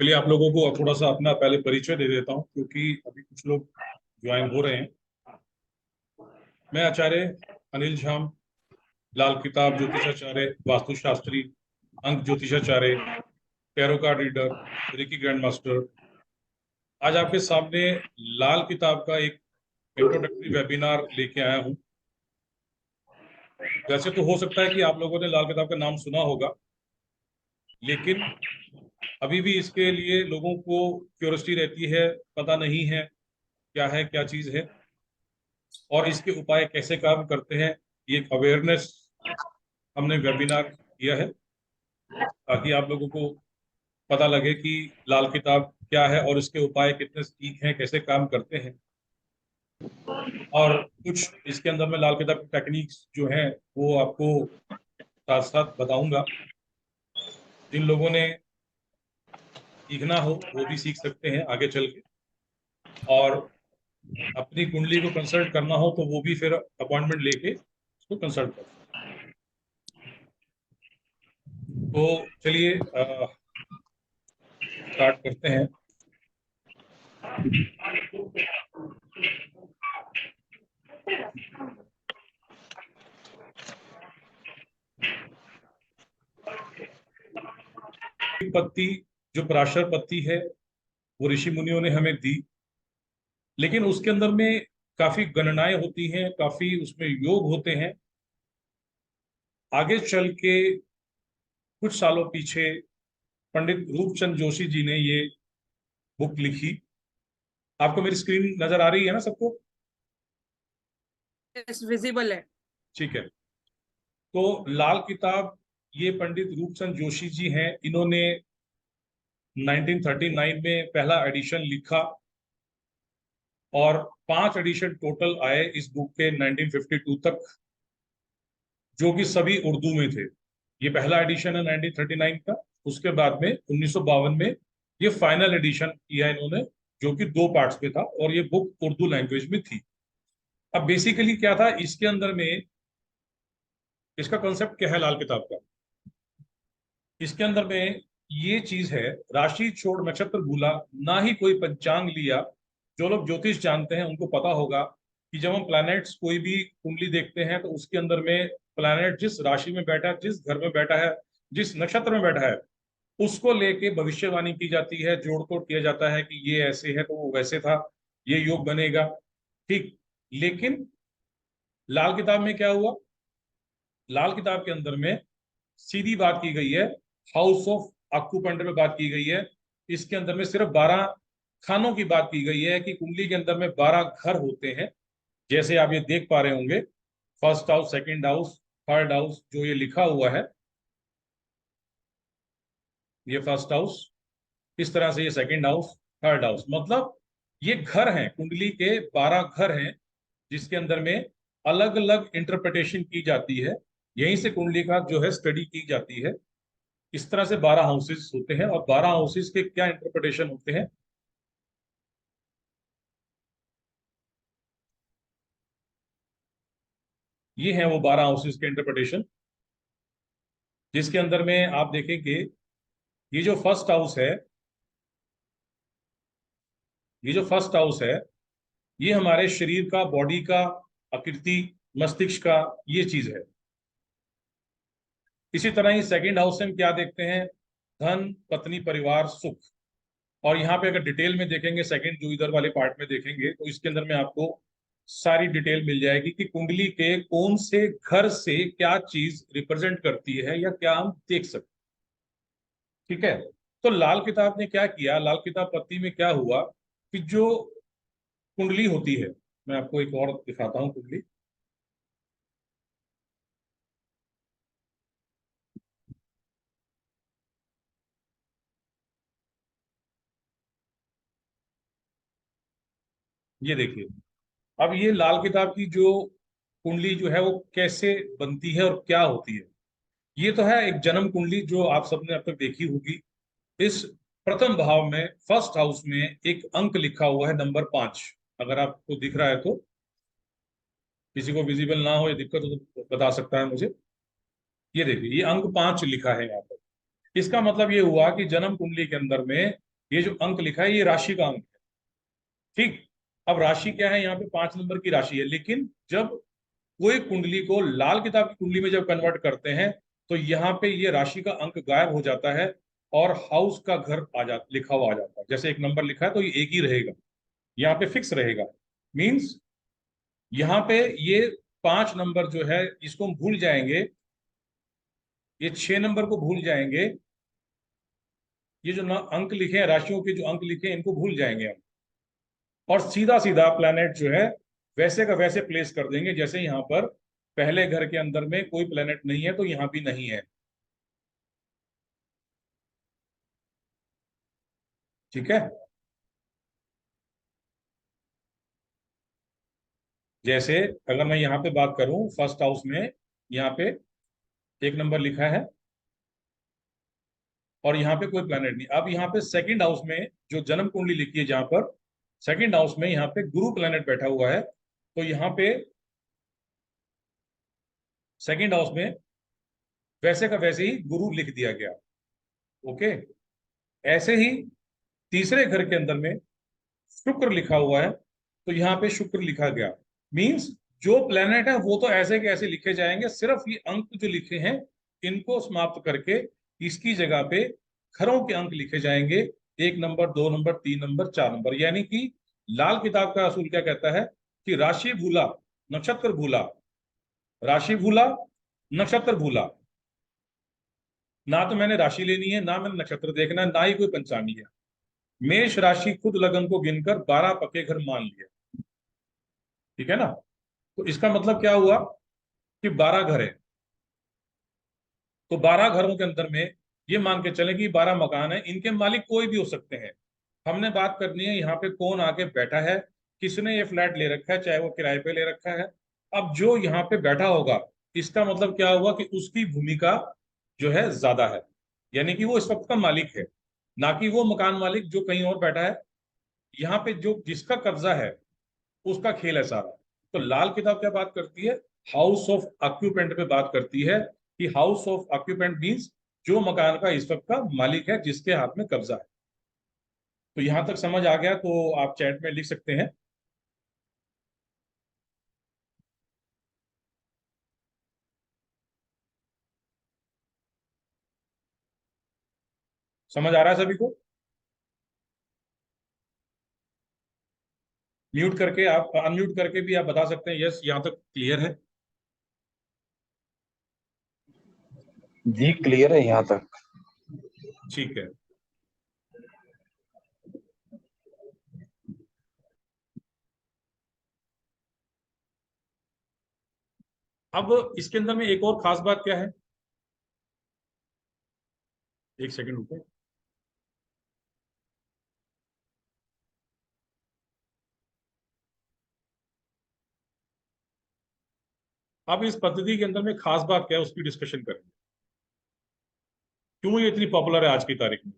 चलिए आप लोगों को थोड़ा सा अपना पहले परिचय दे देता हूँ, क्योंकि अभी कुछ लोग ज्वाइन हो रहे हैं। मैं आचार्य अनिल झाम, लाल किताब ज्योतिषाचार्य, वास्तुशास्त्री, अंक ज्योतिषाचार्य, tarot card reader, reiki grand master. आज आपके सामने लाल किताब का एक इंट्रोडक्टरी वेबिनार लेके आया हूँ। वैसे तो हो सकता है कि आप लोगों ने लाल किताब का नाम सुना होगा, लेकिन अभी भी इसके लिए लोगों को क्यूरियोसिटी रहती है, पता नहीं है क्या चीज है और इसके उपाय कैसे काम करते हैं। ये एक अवेयरनेस हमने वेबिनार किया है ताकि आप लोगों को पता लगे कि लाल किताब क्या है और इसके उपाय कितने ठीक हैं, कैसे काम करते हैं। और कुछ इसके अंदर में लाल किताब की टेक्निक्स जो हैं वो आपको साथ साथ बताऊंगा। जिन लोगों ने सीखना हो वो भी सीख सकते हैं आगे चल के, और अपनी कुंडली को कंसल्ट करना हो तो वो भी फिर अपॉइंटमेंट लेके उसको कंसल्ट कर सकते हैं। तो चलिए स्टार्ट करते हैं। पत्ती जो पराशर पत्ती है वो ऋषि मुनियों ने हमें दी, लेकिन उसके अंदर में काफी गणनाएं होती हैं, काफी उसमें योग होते हैं। आगे चल के कुछ सालों पीछे पंडित रूपचंद जोशी जी ने ये बुक लिखी। आपको मेरी स्क्रीन नजर आ रही है ना सबको? विजिबल है। ठीक है। तो लाल किताब ये पंडित रूपचंद जोशी जी हैं, इन्होंने 1939 में पहला एडिशन लिखा और 5 एडिशन टोटल आए इस बुक के 1952 तक, जो कि सभी उर्दू में थे। ये पहला एडिशन है 1939 का। उसके बाद में 1952 में ये फाइनल एडिशन किया इन्होंने, जो कि 2 पार्ट्स में था और ये बुक उर्दू लैंग्वेज में थी। अब बेसिकली क्या था इसके अंदर में, इसका कॉन्सेप्ट क्या है लाल किताब का। इसके अंदर में ये चीज है, राशि छोड़ नक्षत्र भूला, ना ही कोई पंचांग लिया। जो लोग ज्योतिष जानते हैं उनको पता होगा कि जब हम प्लैनेट्स कोई भी कुंडली देखते हैं तो उसके अंदर में प्लैनेट जिस राशि में बैठा है, जिस घर में बैठा है, जिस नक्षत्र में बैठा है, उसको लेके भविष्यवाणी की जाती है, जोड़ तोड़ किया जाता है कि ये ऐसे है तो वो वैसे था, ये योग बनेगा। ठीक। लेकिन लाल किताब में क्या हुआ? लाल किताब के अंदर में सीधी बात की गई है, हाउस ऑफ ऑक्यूपेंट में बात की गई है। इसके अंदर में सिर्फ 12 खानों की बात की गई है कि कुंडली के अंदर में 12 घर होते हैं। जैसे आप ये देख पा रहे होंगे, first house, second house, third house, जो ये लिखा हुआ है, ये फर्स्ट हाउस, इस तरह से ये सेकंड हाउस, थर्ड हाउस, मतलब ये घर हैं, कुंडली के 12 घर हैं, जिसके अंदर में अलग अलग इंटरप्रिटेशन की जाती है। यहीं से कुंडली का जो है स्टडी की जाती है। इस तरह से 12 हाउसेस होते हैं और 12 हाउसेस के क्या इंटरप्रिटेशन होते हैं। ये हैं वो 12 हाउसेस के इंटरप्रिटेशन, जिसके अंदर में आप देखेंगे ये जो फर्स्ट हाउस है, ये जो फर्स्ट हाउस है, ये हमारे शरीर का, बॉडी का, आकृति, मस्तिष्क का, ये चीज है। इसी तरह ही सेकंड हाउस से हम क्या देखते हैं? धन, पत्नी, परिवार, सुख। और यहाँ पे अगर डिटेल में देखेंगे, सेकंड जो इधर वाले पार्ट में देखेंगे, तो इसके अंदर में आपको सारी डिटेल मिल जाएगी कि कुंडली के कौन से घर से क्या चीज रिप्रेजेंट करती है या क्या हम देख सकते हैं। ठीक है। तो लाल किताब ने क्या किया, लाल किताब पत्ती में क्या हुआ कि जो कुंडली होती है, मैं आपको एक और दिखाता हूँ कुंडली। ये देखिए, अब ये लाल किताब की जो कुंडली जो है वो कैसे बनती है और क्या होती है। ये तो है एक जन्म कुंडली जो आप सबने अब तक देखी होगी। इस प्रथम भाव में, फर्स्ट हाउस में, एक अंक लिखा हुआ है नंबर 5। अगर आपको दिख रहा है तो, किसी को विजिबल ना हो या दिक्कत हो तो बता सकता है मुझे। ये देखिए, ये अंक 5 लिखा है यहाँ पर। इसका मतलब ये हुआ कि जन्म कुंडली के अंदर में ये जो अंक लिखा है ये राशि का अंक है। ठीक, अब राशि क्या है, यहाँ पे 5 नंबर की राशि है, लेकिन जब कोई कुंडली को लाल किताब की कुंडली में जब कन्वर्ट करते हैं तो यहाँ पे ये राशि का अंक गायब हो जाता है और हाउस का घर आ जा लिखा हुआ आ जाता है। जैसे एक नंबर लिखा है तो ये एक ही रहेगा, यहाँ पे फिक्स रहेगा। मीन्स यहाँ पे ये 5 नंबर जो है इसको हम भूल जाएंगे, ये 6 नंबर को भूल जाएंगे, ये जो अंक लिखे हैं, राशियों के जो अंक लिखे हैं इनको भूल जाएंगे हम, और सीधा सीधा प्लेनेट जो है वैसे का वैसे प्लेस कर देंगे। जैसे यहाँ पर पहले घर के अंदर में कोई प्लेनेट नहीं है तो यहाँ भी नहीं है। ठीक है, जैसे अगर मैं यहाँ पे बात करूं फर्स्ट हाउस में, यहाँ पे एक नंबर लिखा है और यहाँ पे कोई प्लैनेट नहीं। अब यहाँ पे सेकंड हाउस में जो जन्म कुंडली लिखी है, जहां पर सेकंड हाउस में यहाँ पे गुरु प्लैनेट बैठा हुआ है, तो यहाँ पे सेकंड हाउस में वैसे का वैसे ही गुरु लिख दिया गया। ओके, ऐसे ही तीसरे घर के अंदर में शुक्र लिखा हुआ है तो यहाँ पे शुक्र लिखा गया। मींस जो प्लेनेट है वो तो ऐसे के ऐसे लिखे जाएंगे, सिर्फ ये अंक जो लिखे हैं इनको समाप्त करके इसकी जगह पे घरों के अंक लिखे जाएंगे, 1 नंबर, 2 नंबर, 3 नंबर, 4 नंबर। यानी कि लाल किताब का असूल क्या कहता है कि राशि भूला, नक्षत्र भूला, राशि भूला, नक्षत्र भूला। ना तो मैंने राशि लेनी है, ना मैंने नक्षत्र देखना है, ना ही कोई पंचांगी है। मेष राशि खुद लगन को गिनकर 12 पक्के घर मान लिए। ठीक है ना, तो इसका मतलब क्या हुआ कि 12 घर है, तो 12 घरों के अंदर में ये मान के चले कि 12 मकान है, इनके मालिक कोई भी हो सकते हैं। हमने बात करनी है यहाँ पे कौन आके बैठा है, किसने ये फ्लैट ले रखा है, चाहे वो किराए पे ले रखा है। अब जो यहाँ पे बैठा होगा इसका मतलब क्या हुआ कि उसकी भूमिका जो है ज्यादा है, यानी कि वो इस वक्त का मालिक है, ना कि वो मकान मालिक जो कहीं और बैठा है। यहाँ पे जो जिसका कब्जा है उसका खेल है सारा। तो लाल किताब क्या बात करती है, हाउस ऑफ ऑक्यूपेंट पे बात करती है कि हाउस ऑफ ऑक्यूपेंट मीन्स जो मकान का इस वक्त का मालिक है, जिसके हाथ में कब्जा है। तो यहां तक समझ आ गया तो आप चैट में लिख सकते हैं। समझ आ रहा है सभी को? म्यूट करके आप अनम्यूट करके भी आप बता सकते हैं यस यहां तक क्लियर है। जी क्लियर है यहाँ तक। ठीक है, अब इसके अंदर में एक और खास बात क्या है, एक सेकंड रुको। अब इस पद्धति के अंदर में खास बात क्या है उसकी डिस्कशन करेंगे, क्यों ये इतनी पॉपुलर है आज की तारीख में।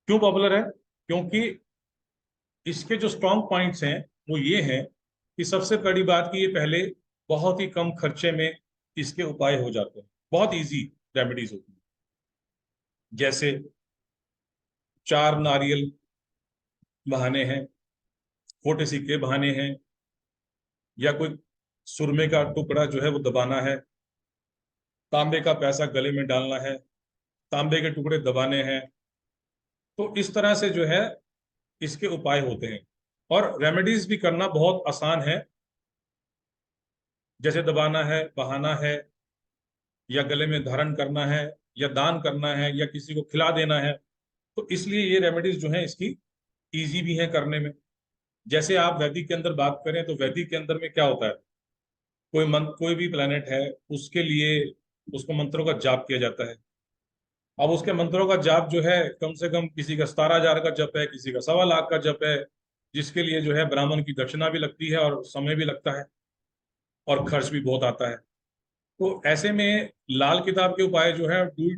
क्यों पॉपुलर है, क्योंकि इसके जो स्ट्रॉन्ग पॉइंट्स हैं वो ये हैं कि सबसे बड़ी बात कि ये पहले बहुत ही कम खर्चे में इसके उपाय हो जाते हैं, बहुत इजी रेमेडीज होती हैं। जैसे 4 नारियल बहाने हैं, खोटे सिक्के बहाने हैं, या कोई सुरमे का टुकड़ा जो है वो दबाना है, तांबे का पैसा गले में डालना है, तांबे के टुकड़े दबाने हैं। तो इस तरह से जो है इसके उपाय होते हैं, और रेमेडीज भी करना बहुत आसान है। जैसे दबाना है, बहाना है, या गले में धारण करना है, या दान करना है, या किसी को खिला देना है। तो इसलिए ये रेमेडीज जो है इसकी इजी भी है करने में। जैसे आप वैदिक के अंदर बात करें तो वैदिक के अंदर में क्या होता है, कोई भी प्लेनेट है उसके लिए उसको मंत्रों का जाप किया जाता है। अब उसके मंत्रों का जाप जो है कम से कम किसी का 17,000 का जप है, किसी का 1.25 लाख का जप है, जिसके लिए जो है ब्राह्मण की दक्षिणा भी लगती है और समय भी लगता है और खर्च भी बहुत आता है। तो ऐसे में लाल किताब के उपाय जो है डू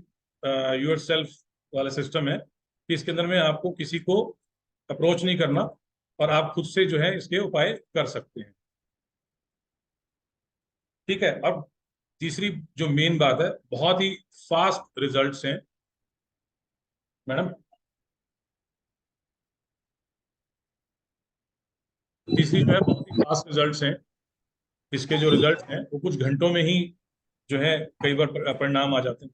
योर सेल्फ वाला सिस्टम है कि इसके अंदर में आपको किसी को अप्रोच नहीं करना और आप खुद से जो है इसके उपाय कर सकते हैं। ठीक है, अब तीसरी जो मेन बात है, बहुत ही फास्ट रिजल्ट्स हैं मैडम। तीसरी जो है बहुत ही फास्ट रिजल्ट्स हैं। इसके जो रिजल्ट्स हैं वो कुछ घंटों में ही जो है कई बार परिणाम आ जाते हैं,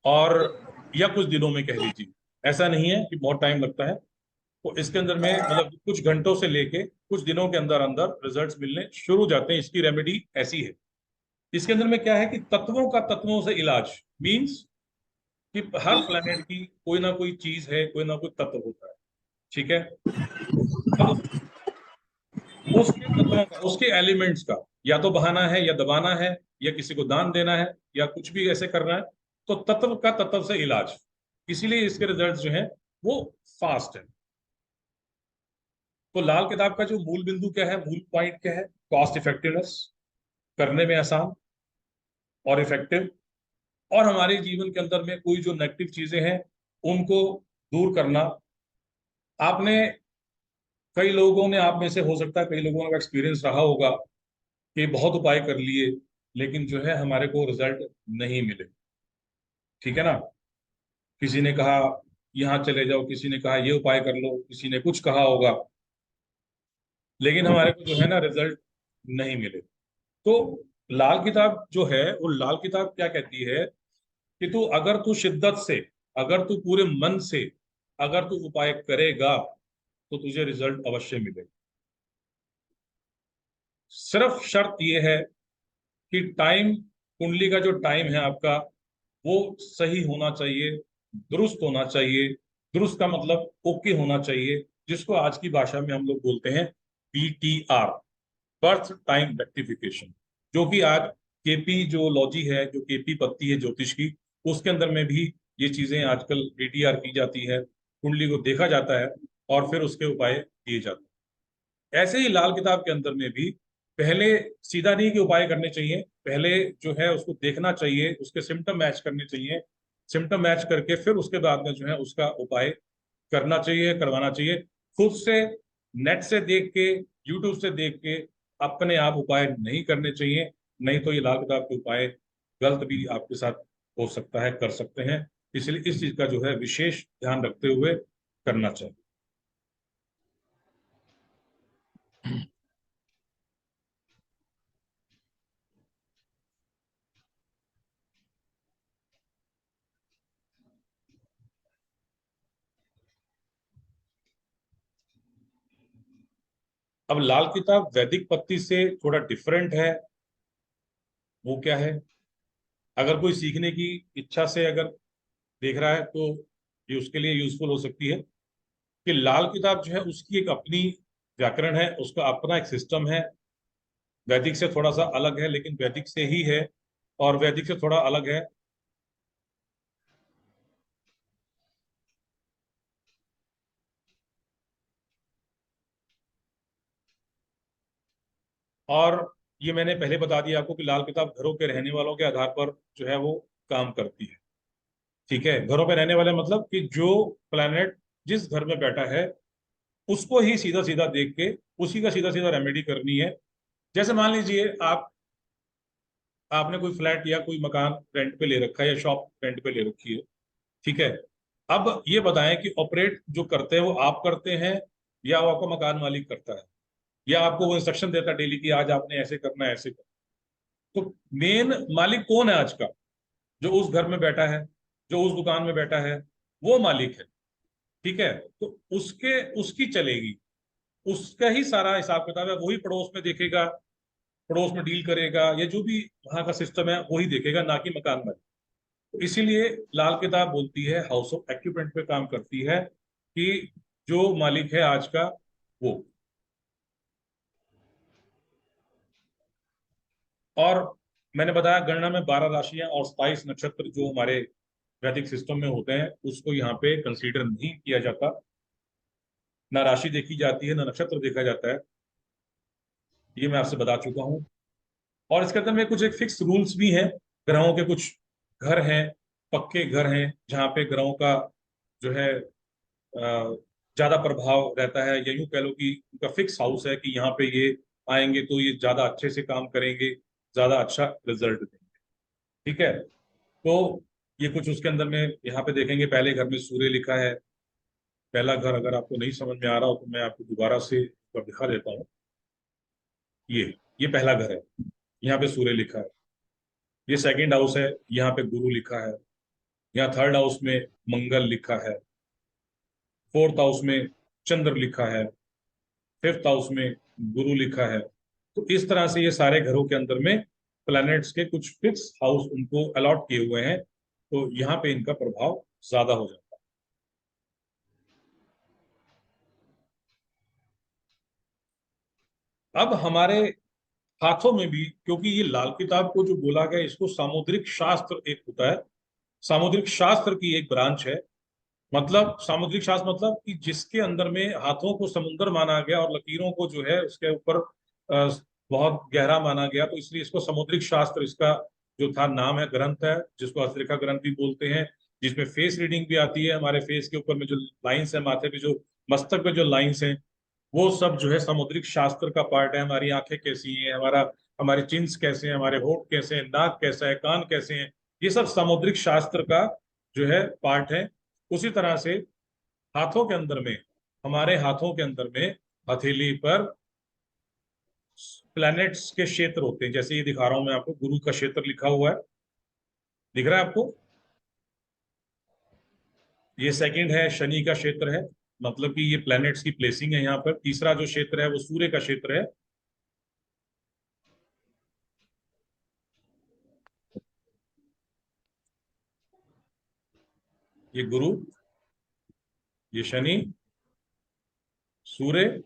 और या कुछ दिनों में कह लीजिए, ऐसा नहीं है कि बहुत टाइम लगता है। तो इसके अंदर में मतलब कुछ घंटों से लेके कुछ दिनों के अंदर अंदर रिजल्ट्स मिलने शुरू हो जाते हैं। इसकी रेमेडी ऐसी है। इसके अंदर में क्या है कि तत्वों का तत्वों से इलाज, मींस कि हर प्लेनेट की कोई ना कोई चीज है, कोई ना कोई तत्व होता है, ठीक है। अब उसके तत्वों का, उसके एलिमेंट्स का या तो बहाना है या दबाना है या किसी को दान देना है या कुछ भी ऐसे करना है, तो तत्व का तत्व से इलाज, इसीलिए इसके रिजल्ट्स जो है वो फास्ट है। तो लाल किताब का जो मूल बिंदु क्या है, मूल पॉइंट क्या है? कॉस्ट इफेक्टिवनेस, करने में आसान और इफेक्टिव, और हमारे जीवन के अंदर में कोई जो नेगेटिव चीजें हैं उनको दूर करना। आपने, कई लोगों ने, आप में से हो सकता है कई लोगों का एक्सपीरियंस रहा होगा कि बहुत उपाय कर लिए लेकिन जो है हमारे को रिजल्ट नहीं मिले, ठीक है ना। किसी ने कहा यहाँ चले जाओ, किसी ने कहा ये उपाय कर लो, किसी ने कुछ कहा होगा, लेकिन हमारे को जो है ना रिजल्ट नहीं मिले। तो लाल किताब जो है, वो लाल किताब क्या कहती है कि तू शिद्दत से, अगर तू पूरे मन से अगर तू उपाय करेगा तो तुझे रिजल्ट अवश्य मिलेगा। सिर्फ शर्त यह है कि टाइम, कुंडली का जो टाइम है आपका वो सही होना चाहिए, दुरुस्त होना चाहिए। दुरुस्त का मतलब ओके होना चाहिए, जिसको आज की भाषा में हम लोग बोलते हैं BTR, बर्थ टाइम रेक्टिफिकेशन, जो कि आज केपी जो लॉजी है, जो केपी पत्ती है ज्योतिष की, उसके अंदर में भी ये चीजें आजकल BTR की जाती है। कुंडली को देखा जाता है और फिर उसके उपाय दिए जाते हैं। ऐसे ही लाल किताब के अंदर में भी पहले सीधा नहीं के उपाय करने चाहिए, पहले जो है उसको देखना चाहिए, उसके सिम्टम मैच करने चाहिए, सिम्टम मैच करके फिर उसके बाद में जो है उसका उपाय करना चाहिए, करवाना चाहिए। खुद से, नेट से देख के, यूट्यूब से देख के अपने आप उपाय नहीं करने चाहिए, नहीं तो ये लाल किताब के उपाय गलत भी आपके साथ हो सकता है, कर सकते हैं। इसलिए इस चीज का जो है विशेष ध्यान रखते हुए करना चाहिए। अब लाल किताब वैदिक पत्ती से थोड़ा डिफरेंट है। वो क्या है? अगर कोई सीखने की इच्छा से अगर देख रहा है तो ये उसके लिए यूजफुल हो सकती है कि लाल किताब जो है उसकी एक अपनी व्याकरण है, उसका अपना एक सिस्टम है। वैदिक से थोड़ा सा अलग है लेकिन वैदिक से ही है, और वैदिक से थोड़ा अलग है। और ये मैंने पहले बता दिया आपको कि लाल किताब घरों के रहने वालों के आधार पर जो है वो काम करती है, ठीक है। घरों पे रहने वाले मतलब कि जो प्लैनेट जिस घर में बैठा है उसको ही सीधा सीधा देख के उसी का सीधा सीधा रेमेडी करनी है। जैसे मान लीजिए आपने कोई फ्लैट या कोई मकान रेंट पे ले रखा है या शॉप रेंट पे ले रखी है, ठीक है। अब ये बताएं कि ऑपरेट जो करते हैं वो आप करते हैं या वो आपका मकान मालिक करता है, या आपको वो इंस्ट्रक्शन देता है डेली कि आज आपने ऐसे करना है, ऐसे करना है। तो मेन मालिक कौन है आज का? जो उस घर में बैठा है, जो उस दुकान में बैठा है, वो मालिक है, ठीक है। तो उसके उसकी चलेगी, उसका ही सारा हिसाब किताब है, वही पड़ोस में देखेगा, पड़ोस में डील करेगा, या जो भी वहां का सिस्टम है वही देखेगा, ना कि मकान मालिक। तो इसीलिए लाल किताब बोलती है, हाउस ऑफ एक्यूपेंट पे काम करती है कि जो मालिक है आज का वो। और मैंने बताया गणना में 12 राशियां और 27 नक्षत्र जो हमारे वैदिक सिस्टम में होते हैं उसको यहाँ पे कंसीडर नहीं किया जाता। ना राशि देखी जाती है, ना नक्षत्र देखा जाता है, ये मैं आपसे बता चुका हूँ। और इसके अंदर में कुछ एक फिक्स रूल्स भी हैं। ग्रहों के कुछ घर हैं, पक्के घर हैं, जहाँ पे ग्रहों का जो है ज्यादा प्रभाव रहता है, या यूं कह लो कि उनका फिक्स हाउस है कि यहाँ पे ये आएंगे तो ये ज्यादा अच्छे से काम करेंगे, ज्यादा अच्छा रिजल्ट देंगे। ठीक है, तो ये कुछ उसके अंदर में यहाँ पे देखेंगे। पहले घर में सूर्य लिखा है। पहला घर अगर आपको नहीं समझ में आ रहा हो तो मैं आपको दोबारा से ऊपर दिखा देता हूँ। ये पहला घर है, यहाँ पे सूर्य लिखा है। ये सेकंड हाउस है, यहाँ पे गुरु लिखा है। यहाँ थर्ड हाउस में मंगल लिखा है। फोर्थ हाउस में चंद्र लिखा है। फिफ्थ हाउस में गुरु लिखा है। तो इस तरह से ये सारे घरों के अंदर में प्लैनेट्स के कुछ फिक्स हाउस उनको अलॉट किए हुए हैं, तो यहाँ पे इनका प्रभाव ज्यादा हो जाता है। अब हमारे हाथों में भी, क्योंकि ये लाल किताब को जो बोला गया, इसको सामुद्रिक शास्त्र एक होता है, सामुद्रिक शास्त्र की एक ब्रांच है। मतलब सामुद्रिक शास्त्र मतलब कि जिसके अंदर में हाथों को समुद्र माना गया और लकीरों को जो है उसके ऊपर बहुत गहरा माना गया, तो इसलिए इसको समुद्रिक शास्त्र, इसका जो था नाम है, ग्रंथ है, जिसको हस्तरेखा ग्रंथ भी बोलते हैं, जिसमें फेस रीडिंग भी आती है। हमारे फेस के ऊपर में जो लाइंस है, माथे पे जो, मस्तक पे जो लाइंस हैं, वो सब जो है समुद्रिक शास्त्र का पार्ट है। हमारी आंखें कैसी हैं, हमारे चिन्स कैसे हैं, हमारे होंठ कैसे हैं, नाक कैसा है, कान कैसे हैं, ये सब समुद्रिक शास्त्र का जो है पार्ट है। उसी तरह से हाथों के अंदर में, हमारे हाथों के अंदर में हथेली पर प्लैनेट्स के क्षेत्र होते हैं। जैसे ये दिखा रहा हूं मैं आपको, गुरु का क्षेत्र लिखा हुआ है, दिख रहा है आपको? ये सेकंड है, शनि का क्षेत्र है, मतलब कि ये प्लैनेट्स की प्लेसिंग है यहाँ पर। तीसरा जो क्षेत्र है वो सूर्य का क्षेत्र है। ये गुरु, ये शनि, सूर्य,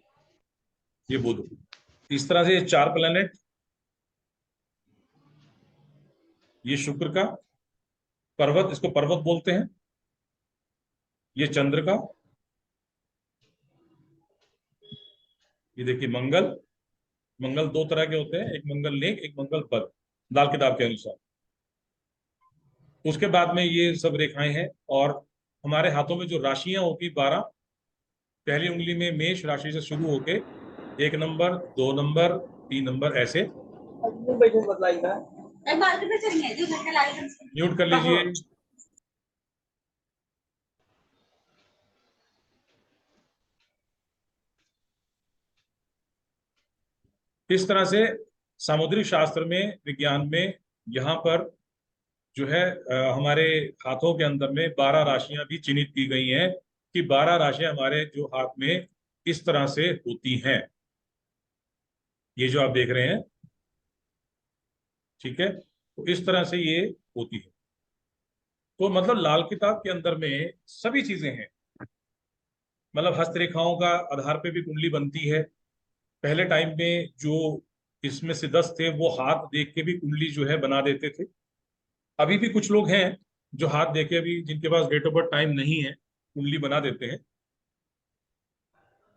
ये बुध। इस तरह से ये चार प्लैनेट, ये शुक्र का पर्वत, इसको पर्वत बोलते हैं, ये चंद्र का, ये देखिए मंगल। मंगल दो तरह के होते हैं, एक मंगल नेक, एक मंगल बद, लाल किताब के अनुसार। उसके बाद में ये सब रेखाएं हैं। और हमारे हाथों में जो राशियां होती 12, पहली उंगली में मेष राशि से शुरू होके 1 नंबर, 2 नंबर, 3 नंबर, ऐसे। म्यूट कर लीजिए। इस तरह से सामुद्रिक शास्त्र में, विज्ञान में, यहाँ पर जो है हमारे हाथों के अंदर में 12 राशियां भी चिन्हित की गई हैं, कि 12 राशियां हमारे जो हाथ में इस तरह से होती हैं, ये जो आप देख रहे हैं। ठीक है, तो इस तरह से ये होती है। तो मतलब लाल किताब के अंदर में सभी चीजें हैं। मतलब हस्तरेखाओं का आधार पे भी कुंडली बनती है। पहले टाइम में जो इसमें सिद्धस्त थे वो हाथ देख के भी कुंडली जो है बना देते थे। अभी भी कुछ लोग हैं जो हाथ देके भी, जिनके पास डेट ऑफ बर्थ टाइम नहीं है, कुंडली बना देते हैं।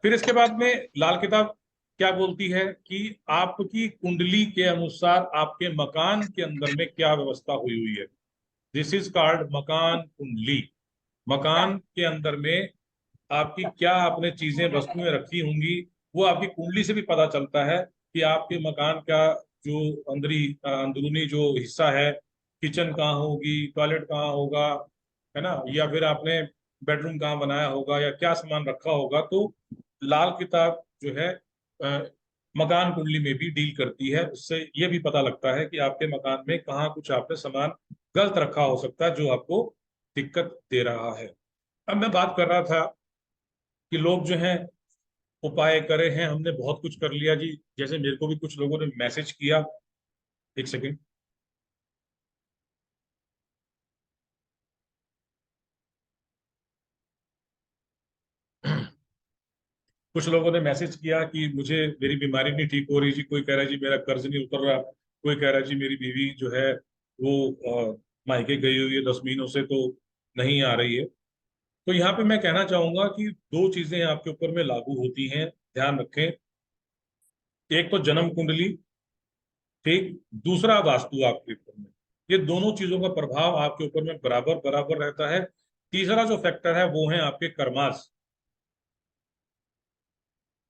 फिर इसके बाद में लाल किताब क्या बोलती है कि आपकी कुंडली के अनुसार आपके मकान के अंदर में क्या व्यवस्था हुई हुई है। दिस इज कॉल्ड मकान कुंडली। मकान के अंदर में आपकी क्या आपने चीजें, वस्तुएं रखी होंगी, वो आपकी कुंडली से भी पता चलता है कि आपके मकान का जो अंदरूनी जो हिस्सा है, किचन कहाँ होगी, टॉयलेट कहाँ होगा, है ना, या फिर आपने बेडरूम कहाँ बनाया होगा, या क्या सामान रखा होगा। तो लाल किताब जो है मकान कुंडली में भी डील करती है। उससे ये भी पता लगता है कि आपके मकान में कहाँ कुछ आपने सामान गलत रखा हो सकता है, जो आपको दिक्कत दे रहा है। अब मैं बात कर रहा था कि लोग जो हैं उपाय करे हैं, हमने बहुत कुछ कर लिया जी। जैसे मेरे को भी कुछ लोगों ने मैसेज किया, एक सेकंड। कुछ लोगों ने मैसेज किया कि मुझे, मेरी बीमारी नहीं ठीक हो रही जी। कोई कह रहा है जी मेरा कर्ज नहीं उतर रहा। कोई कह रहा है जी मेरी बीवी जो है वो मायके गई हुई है 10 महीनों से, तो नहीं आ रही है। तो यहाँ पे मैं कहना चाहूंगा कि दो चीजें आपके ऊपर में लागू होती हैं, ध्यान रखें। एक तो जन्म कुंडली, ठीक, दूसरा वास्तु आपके ऊपर में। ये दोनों चीजों का प्रभाव आपके ऊपर में बराबर बराबर रहता है। तीसरा जो फैक्टर है वो है आपके कर्मास।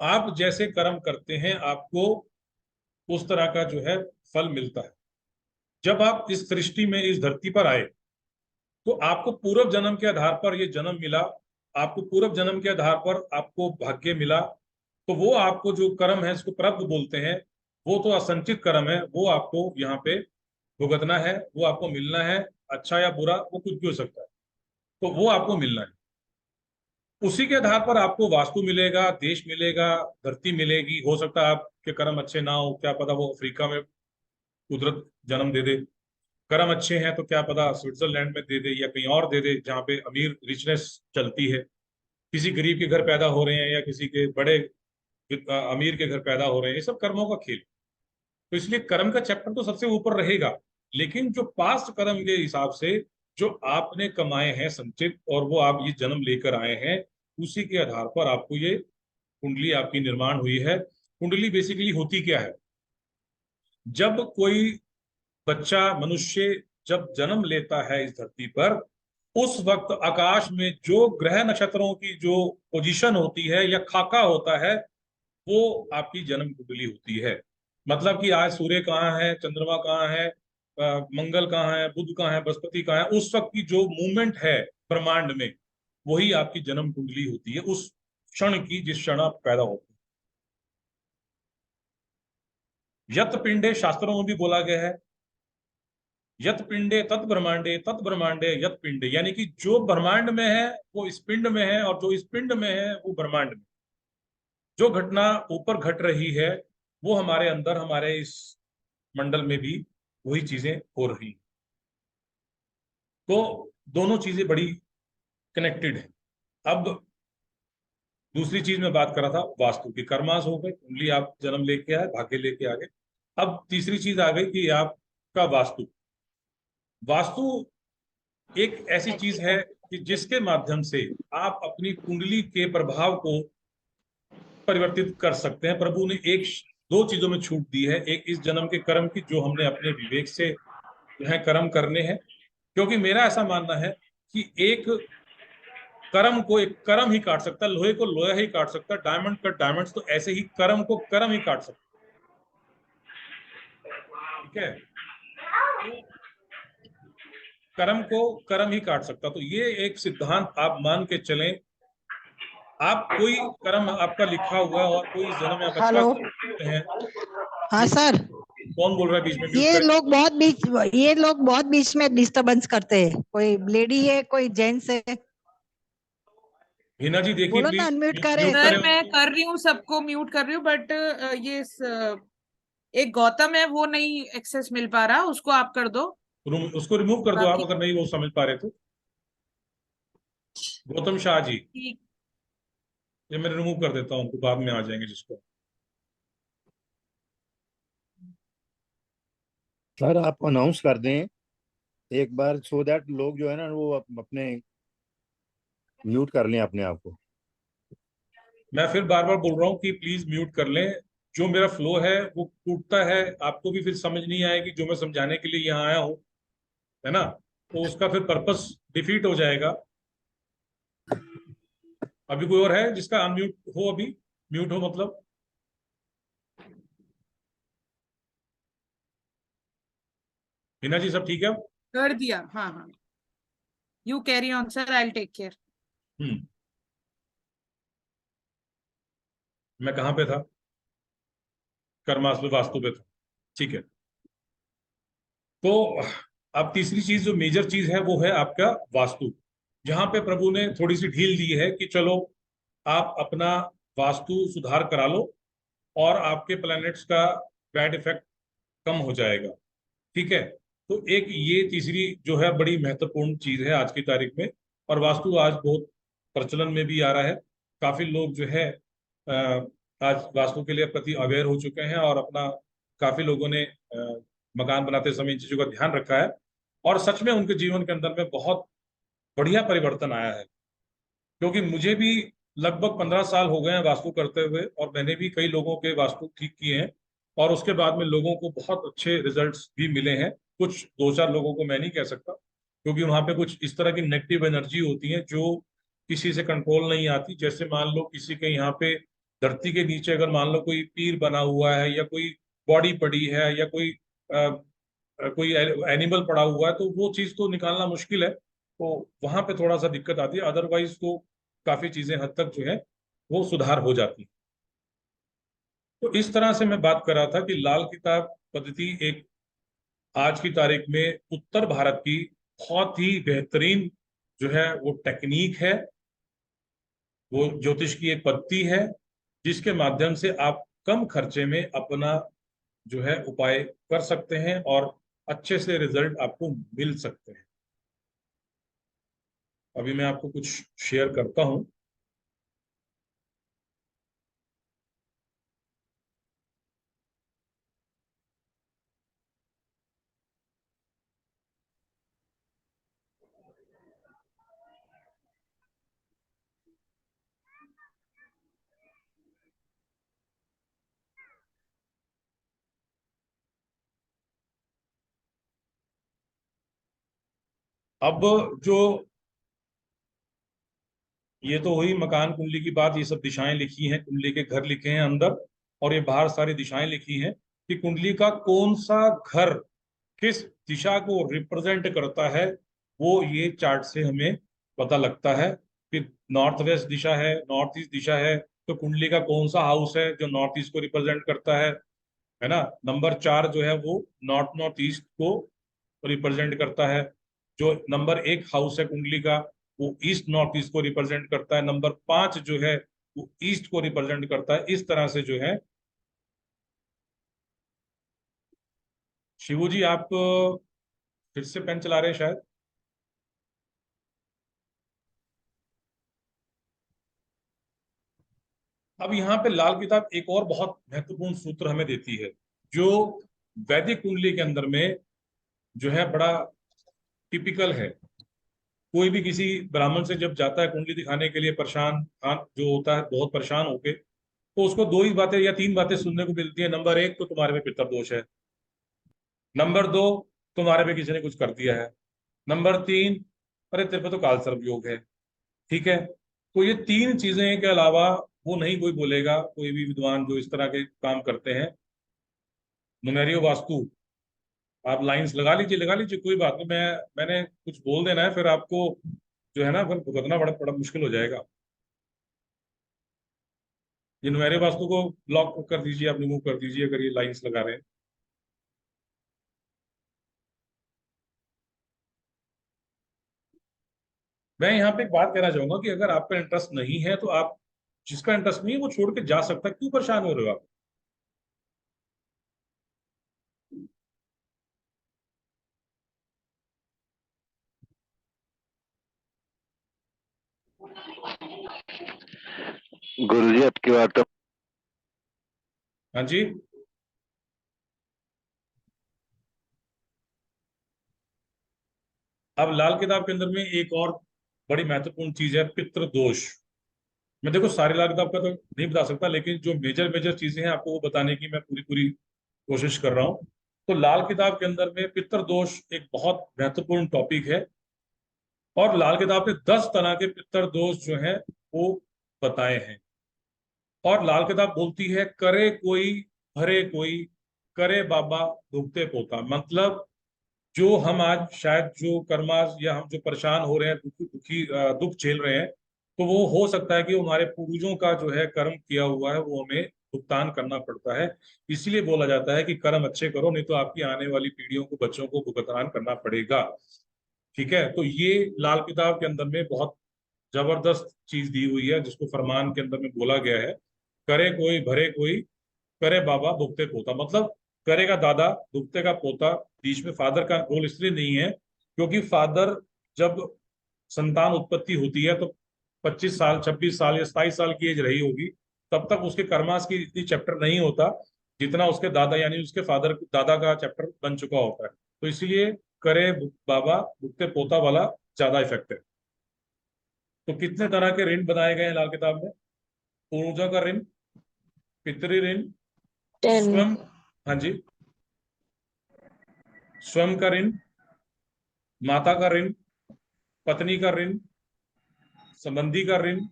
आप जैसे कर्म करते हैं आपको उस तरह का जो है फल मिलता है। जब आप इस सृष्टि में, इस धरती पर आए, तो आपको पूर्व जन्म के आधार पर ये जन्म मिला, आपको पूर्व जन्म के आधार पर आपको भाग्य मिला। तो वो आपको जो कर्म है, इसको प्रारब्ध बोलते हैं, वो तो असंचित कर्म है, वो आपको यहाँ पे भुगतना है, वो आपको मिलना है। अच्छा या बुरा वो कुछ भी हो सकता है, तो वो आपको मिलना है। उसी के आधार पर आपको वास्तु मिलेगा, देश मिलेगा, धरती मिलेगी। हो सकता है आपके कर्म अच्छे ना हो, क्या पता वो अफ्रीका में कुदरत जन्म दे दे। कर्म अच्छे हैं तो क्या पता स्विट्जरलैंड में दे दे या कहीं और दे दे, जहाँ पे अमीर रिचनेस चलती है। किसी गरीब के घर पैदा हो रहे हैं या किसी के बड़े अमीर के घर पैदा हो रहे हैं, ये सब कर्मों का खेल। तो इसलिए कर्म का चैप्टर तो सबसे ऊपर रहेगा, लेकिन जो पास्ट कर्म के हिसाब से जो आपने कमाए हैं संचित, और वो आप ये जन्म लेकर आए हैं, उसी के आधार पर आपको ये कुंडली आपकी निर्माण हुई है। कुंडली बेसिकली होती क्या है? जब कोई बच्चा, मनुष्य जब जन्म लेता है इस धरती पर, उस वक्त आकाश में जो ग्रह नक्षत्रों की जो पोजीशन होती है या खाका होता है, वो आपकी जन्म कुंडली होती है। मतलब कि आज सूर्य कहाँ है, चंद्रमा कहाँ है, मंगल कहाँ है, बुध कहाँ है, बृहस्पति कहाँ है, उस वक्त की जो मूवमेंट है ब्रह्मांड में, वही आपकी जन्म कुंडली होती है, उस क्षण की, जिस क्षण आप पैदा होते हैं। यत पिंडे शास्त्रों में भी बोला गया है, यत पिंडे तत् ब्रह्मांडे, तत् ब्रह्मांडे यत पिंडे, यानी कि जो ब्रह्मांड में है वो इस पिंड में है, और जो इस पिंड में है वो ब्रह्मांड में। जो घटना ऊपर घट रही है, वो हमारे अंदर, हमारे इस मंडल में भी वही चीजें हो रही हैं। तो दोनों चीजें बड़ी कनेक्टेड है। अब दूसरी चीज मैं बात कर रहा था वास्तु की। कर्मास हो गए, कुंडली आप जन्म लेके आए, भाग्य लेके आ गए। अब तीसरी चीज आ गई कि आपका वास्तु। वास्तु एक ऐसी चीज अच्छा। है कि जिसके माध्यम से आप अपनी कुंडली के प्रभाव को परिवर्तित कर सकते हैं। प्रभु ने एक दो चीजों में छूट दी है। एक इस जन्म के कर्म की, जो हमने अपने विवेक से जो है कर्म करने हैं। क्योंकि मेरा ऐसा मानना है कि एक कर्म को एक कर्म ही काट सकता है, लोहे को लोहा ही काट सकता है, डायमंड का डायमंड्स, तो ऐसे ही कर्म को कर्म ही काट सकता है। ठीक है, तो कर्म को कर्म ही काट सकता, तो ये एक सिद्धांत आप मान के चलें। आप कोई कर्म आपका लिखा हुआ है और कोई जन्म आप अच्छा हेलो। करते हैं। हाँ सर, कौन बोल रहा है बीच में? म्यूट ये करें। लोग बहुत बीच ये लोग बहुत बीच में डिस्टरबेंस करते हैं। कोई लेडी है, कोई जेंट्स है। हिना जी देखिए बोलो ना प्लीज, अनम्यूट करे। म्यूट सर करें मैं उनको। कर रही हूँ, सबको म्यूट कर रही हूँ, बट एक गौतम है, वो नहीं एक्सेस मिल पा रहा, उसको आप कर दो। उसको रिमूव कर दो आप, बाकी अगर नहीं वो समझ पा रहे तो। गौतम शाह जी, ठीक। ये मैं रिमूव कर देता हूँ, उनको बाद में आ जाएंगे जिसको। सर आप अनाउंस कर दें एक बार, सो दैट लोग जो है ना वो अपने म्यूट कर लें अपने आप को। मैं फिर बार बार बोल रहा हूँ कि प्लीज म्यूट कर लें। जो मेरा फ्लो है वो टूटता है, आपको भी फिर समझ नहीं आएगी जो मैं समझाने के लिए यहाँ आया हूँ, है ना? तो उसका फिर पर्पस डिफीट हो जाएगा। अभी कोई और है जिसका अनम्यूट हो? अभी म्यूट हो मतलब? हिना जी सब ठीक है? कर दिया, हाँ हाँ। You carry on sir, I will take care. Hmm. मैं कहाँ पे था? कर्मास्त्र वास्तु पे था। ठीक है। तो अब तीसरी चीज, जो मेजर चीज है, वो है आपका वास्तु। जहां पे प्रभु ने थोड़ी सी ढील दी है कि चलो आप अपना वास्तु सुधार करा लो और आपके प्लैनेट्स का बैड इफेक्ट कम हो जाएगा। ठीक है, तो एक ये तीसरी जो है बड़ी महत्वपूर्ण चीज है आज की तारीख में। और वास्तु आज बहुत प्रचलन में भी आ रहा है। काफी लोग जो है आज वास्तु के लिए प्रति अवेयर हो चुके हैं, और अपना काफी लोगों ने मकान बनाते समय इन चीजों का ध्यान रखा है। और सच में उनके जीवन के अंदर में बहुत बढ़िया परिवर्तन आया है। क्योंकि मुझे भी लगभग 15 साल हो गए हैं वास्तु करते हुए, और मैंने भी कई लोगों के वास्तु ठीक किए हैं, और उसके बाद में लोगों को बहुत अच्छे रिजल्ट्स भी मिले हैं। कुछ दो चार लोगों को मैं नहीं कह सकता, क्योंकि वहां पे कुछ इस तरह की नेगेटिव एनर्जी होती है जो किसी से कंट्रोल नहीं आती। जैसे मान लो किसी के यहाँ पे धरती के नीचे अगर मान लो कोई पीर बना हुआ है, या कोई बॉडी पड़ी है, या कोई कोई एनिमल पड़ा हुआ है तो वो चीज तो निकालना मुश्किल है, तो वहां पे थोड़ा सा दिक्कत आती है। अदरवाइज तो काफी चीजें हद तक जो है वो सुधार हो जाती है। तो इस तरह से मैं बात कर रहा था कि लाल किताब पद्धति एक आज की तारीख में उत्तर भारत की बहुत ही बेहतरीन जो है वो टेक्निक है, वो ज्योतिष की एक पद्धति है जिसके माध्यम से आप कम खर्चे में अपना जो है उपाय कर सकते हैं और अच्छे से रिजल्ट आपको मिल सकते हैं। अभी मैं आपको कुछ शेयर करता हूं। अब जो ये तो हुई मकान कुंडली की बात, ये सब दिशाएं लिखी हैं, कुंडली के घर लिखे हैं अंदर, और ये बाहर सारी दिशाएं लिखी हैं कि कुंडली का कौन सा घर किस दिशा को रिप्रेजेंट करता है, वो ये चार्ट से हमें पता लगता है कि नॉर्थ वेस्ट दिशा है, नॉर्थ ईस्ट दिशा है, तो कुंडली का कौन सा हाउस है जो नॉर्थ ईस्ट को रिप्रेजेंट करता है ना। नंबर 4 जो है वो नॉर्थ नॉर्थ ईस्ट को रिप्रेजेंट करता है। जो नंबर 1 हाउस है कुंडली का वो ईस्ट नॉर्थ ईस्ट को रिप्रेजेंट करता है। नंबर 5 जो है वो ईस्ट को रिप्रेजेंट करता है। इस तरह से जो है, शिवू जी आप फिर से पेन चला रहे हैं शायद। अब यहाँ पे लाल किताब एक और बहुत महत्वपूर्ण सूत्र हमें देती है जो वैदिक कुंडली के अंदर में जो है बड़ा टिपिकल है। कोई भी किसी ब्राह्मण से जब जाता है कुंडली दिखाने के लिए, परेशान हाँ जो होता है बहुत परेशान होके, तो उसको दो ही बातें या तीन बातें सुनने को मिलती है। नंबर 1 तो तुम्हारे में पितृ दोष है, नंबर 2 तुम्हारे पे किसी ने कुछ कर दिया है, नंबर 3 अरे तेरे पे तो काल सर्प योग है। ठीक है, तो ये तीन चीजें के अलावा वो नहीं कोई बोलेगा। कोई भी विद्वान जो इस तरह के काम करते हैं, नुमेरियो वास्तु, आप लाइंस लगा लीजिए, कोई बात नहीं। मैंने कुछ बोल देना है, फिर आपको जो है ना फिर भुगतना बड़ा बड़ा मुश्किल हो जाएगा। ये नुमेरियो वास्तु को ब्लॉक कर दीजिए, आप रिमूव कर दीजिए अगर ये लाइंस लगा रहे हैं। मैं यहाँ पे एक बात कहना चाहूंगा कि अगर आपका इंटरेस्ट नहीं है तो आप, जिसका इंटरेस्ट नहीं है वो छोड़ के जा सकता है। क्यों परेशान हो रहे हो आप? गुरुजी आपकी बात तो हाँ जी। अब लाल किताब के अंदर में एक और बड़ी महत्वपूर्ण चीज है, पितृ दोष। मैं देखो सारी लाल किताब का तो नहीं बता सकता, लेकिन जो मेजर मेजर चीजें हैं आपको वो बताने की मैं पूरी पूरी कोशिश कर रहा हूँ। तो लाल किताब के अंदर में पितृ दोष एक बहुत महत्वपूर्ण टॉपिक है, और लाल किताब ने 10 तरह के पितृ दोष जो हैं वो बताए हैं। और लाल किताब बोलती है करे कोई भरे कोई, करे बाबा भुगते पोता। मतलब जो हम आज शायद जो कर्मास या हम जो परेशान हो रहे हैं, दुख झेल रहे हैं, तो वो हो सकता है कि हमारे पूर्वजों का जो है कर्म किया हुआ है वो हमें भुगतान करना पड़ता है। इसीलिए बोला जाता है कि कर्म अच्छे करो, नहीं तो आपकी आने वाली पीढ़ियों को, बच्चों को भुगतान करना पड़ेगा। ठीक है, तो ये लाल किताब के अंदर में बहुत जबरदस्त चीज दी हुई है जिसको फरमान के अंदर में बोला गया है, करे कोई भरे कोई, करे बाबा भुगते पोता। मतलब करेगा दादा, भुगते का पोता। बीच में फादर का रोल इसलिए नहीं है क्योंकि फादर जब संतान उत्पत्ति होती है तो 25 साल, 26 साल या 27 साल की एज रही होगी, तब तक उसके कर्मास की इतनी चैप्टर नहीं होता जितना उसके दादा यानी उसके फादर दादा का चैप्टर बन चुका होता है। तो इसलिए करे बाबा भुगते पोता वाला ज्यादा इफेक्ट है। तो कितने तरह के ऋण बनाए गए हैं लाल किताब में? पूर्वजों का ऋण, पितृ ऋण, 10। स्वयं, हाँ जी, स्वयं का ऋण, माता का ऋण, पत्नी का ऋण, संबंधी का ऋण,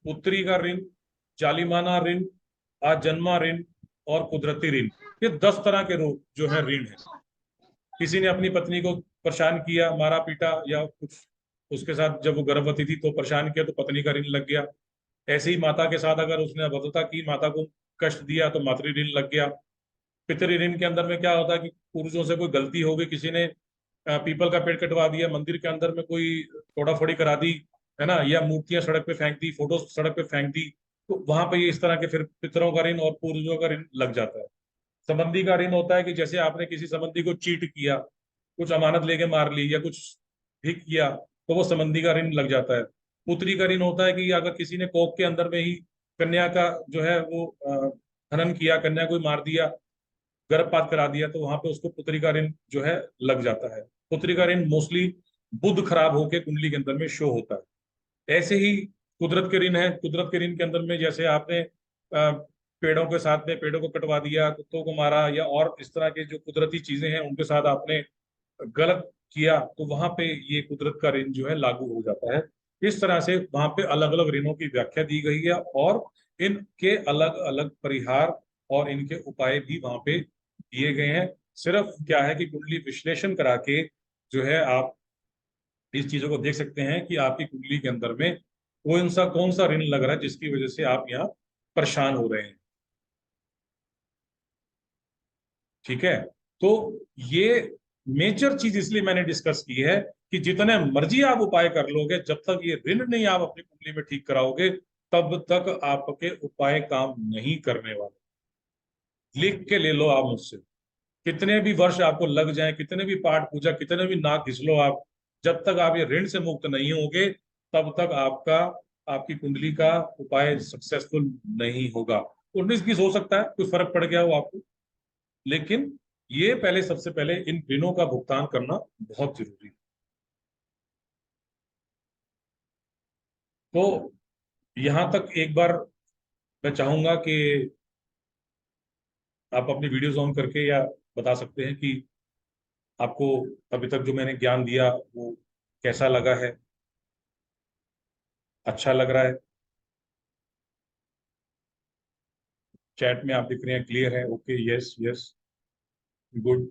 पुत्री का ऋण, जालिमाना ऋण, आजन्मा ऋण और कुदरती ऋण। ये 10 तरह के जो है ऋण है। किसी ने अपनी पत्नी को परेशान किया, मारा पीटा या कुछ, उसके साथ जब वो गर्भवती थी तो परेशान किया तो पत्नी का ऋण लग गया। ऐसे ही माता के साथ अगर उसने अभद्रता की, माता को कष्ट दिया तो मातृ ऋण लग गया। पितृ ऋण के अंदर में क्या होता है कि पुरुषों से कोई गलती हो गई, किसी ने पीपल का पेड़ कटवा दिया, मंदिर के अंदर में कोई तोड़ाफोड़ी करा दी, है ना, या मूर्तियां सड़क पे फेंक दी, फोटो सड़क पे फेंक दी, तो वहां पे ये इस तरह के फिर पितरों का ऋण और पूर्वजों का ऋण लग जाता है। संबंधी का ऋण होता है कि जैसे आपने किसी संबंधी को चीट किया, कुछ अमानत लेके मार ली या कुछ भी किया, तो वो संबंधी का ऋण लग जाता है। पुत्री का ऋण होता है कि अगर किसी ने कोख के अंदर में ही कन्या का जो है वो हनन किया, कन्या को ही मार दिया, गर्भपात करा दिया, तो वहां पे उसको पुत्री का ऋण जो है लग जाता है। पुत्री का ऋण मोस्टली बुध खराब होकर कुंडली के अंदर में शो होता है। ऐसे ही कुदरत के ऋण है। कुदरत के ऋण के अंदर में जैसे आपने पेड़ों के साथ में पेड़ों को कटवा दिया, कुत्तों को मारा, या और इस तरह के जो कुदरती चीजें हैं उनके साथ आपने गलत किया, तो वहां पे ये कुदरत का ऋण जो है लागू हो जाता है। इस तरह से वहां पे अलग अलग ऋणों की व्याख्या दी गई है और इनके अलग अलग परिहार और इनके उपाय भी वहां पे दिए गए हैं। सिर्फ क्या है कि कुंडली विश्लेषण करा के जो है आप इस चीजों को देख सकते हैं कि आपकी कुंडली के अंदर में कौन सा ऋण लग रहा है जिसकी वजह से आप यहाँ परेशान हो रहे हैं। ठीक है, तो ये मेजर चीज इसलिए मैंने डिस्कस की है कि जितने मर्जी आप उपाय कर लोगे, जब तक ये ऋण नहीं आप अपनी कुंडली में ठीक कराओगे, तब तक आपके उपाय काम नहीं करने वाले। लिख के ले लो आप मुझसे, कितने भी वर्ष आपको लग जाए, कितने भी पाठ पूजा, कितने भी नाक घिस लो आप, जब तक आप ये ऋण से मुक्त नहीं होगे, तब तक आपकी कुंडली का उपाय सक्सेसफुल नहीं होगा। 19-20 हो सकता है कोई फर्क पड़ गया हो आपको, लेकिन ये पहले, सबसे पहले इन ऋणों का भुगतान करना बहुत जरूरी है। तो यहां तक एक बार मैं चाहूंगा कि आप अपनी वीडियोज ऑन करके या बता सकते हैं कि आपको अभी तक जो मैंने ज्ञान दिया वो कैसा लगा है, अच्छा लग रहा है। चैट में आप दिख रहे हैं, क्लियर है, okay, yes yes, good.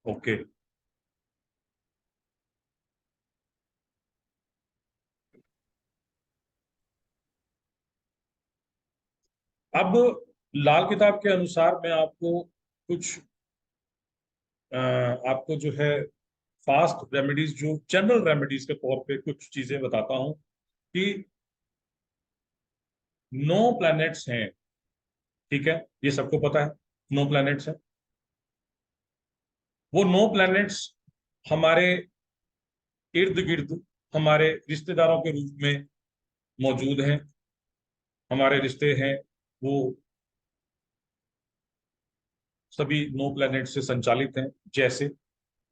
Okay, अब लाल किताब के अनुसार मैं आपको कुछ आपको जो है फास्ट रेमेडीज, जो जनरल रेमेडीज के तौर पे कुछ चीजें बताता हूं कि 9 प्लैनेट्स हैं। ठीक है, ये सबको पता है 9 प्लैनेट्स हैं। वो 9 प्लैनेट्स हमारे इर्द गिर्द हमारे रिश्तेदारों के रूप में मौजूद हैं। हमारे रिश्ते हैं वो सभी 9 प्लैनेट से संचालित हैं। जैसे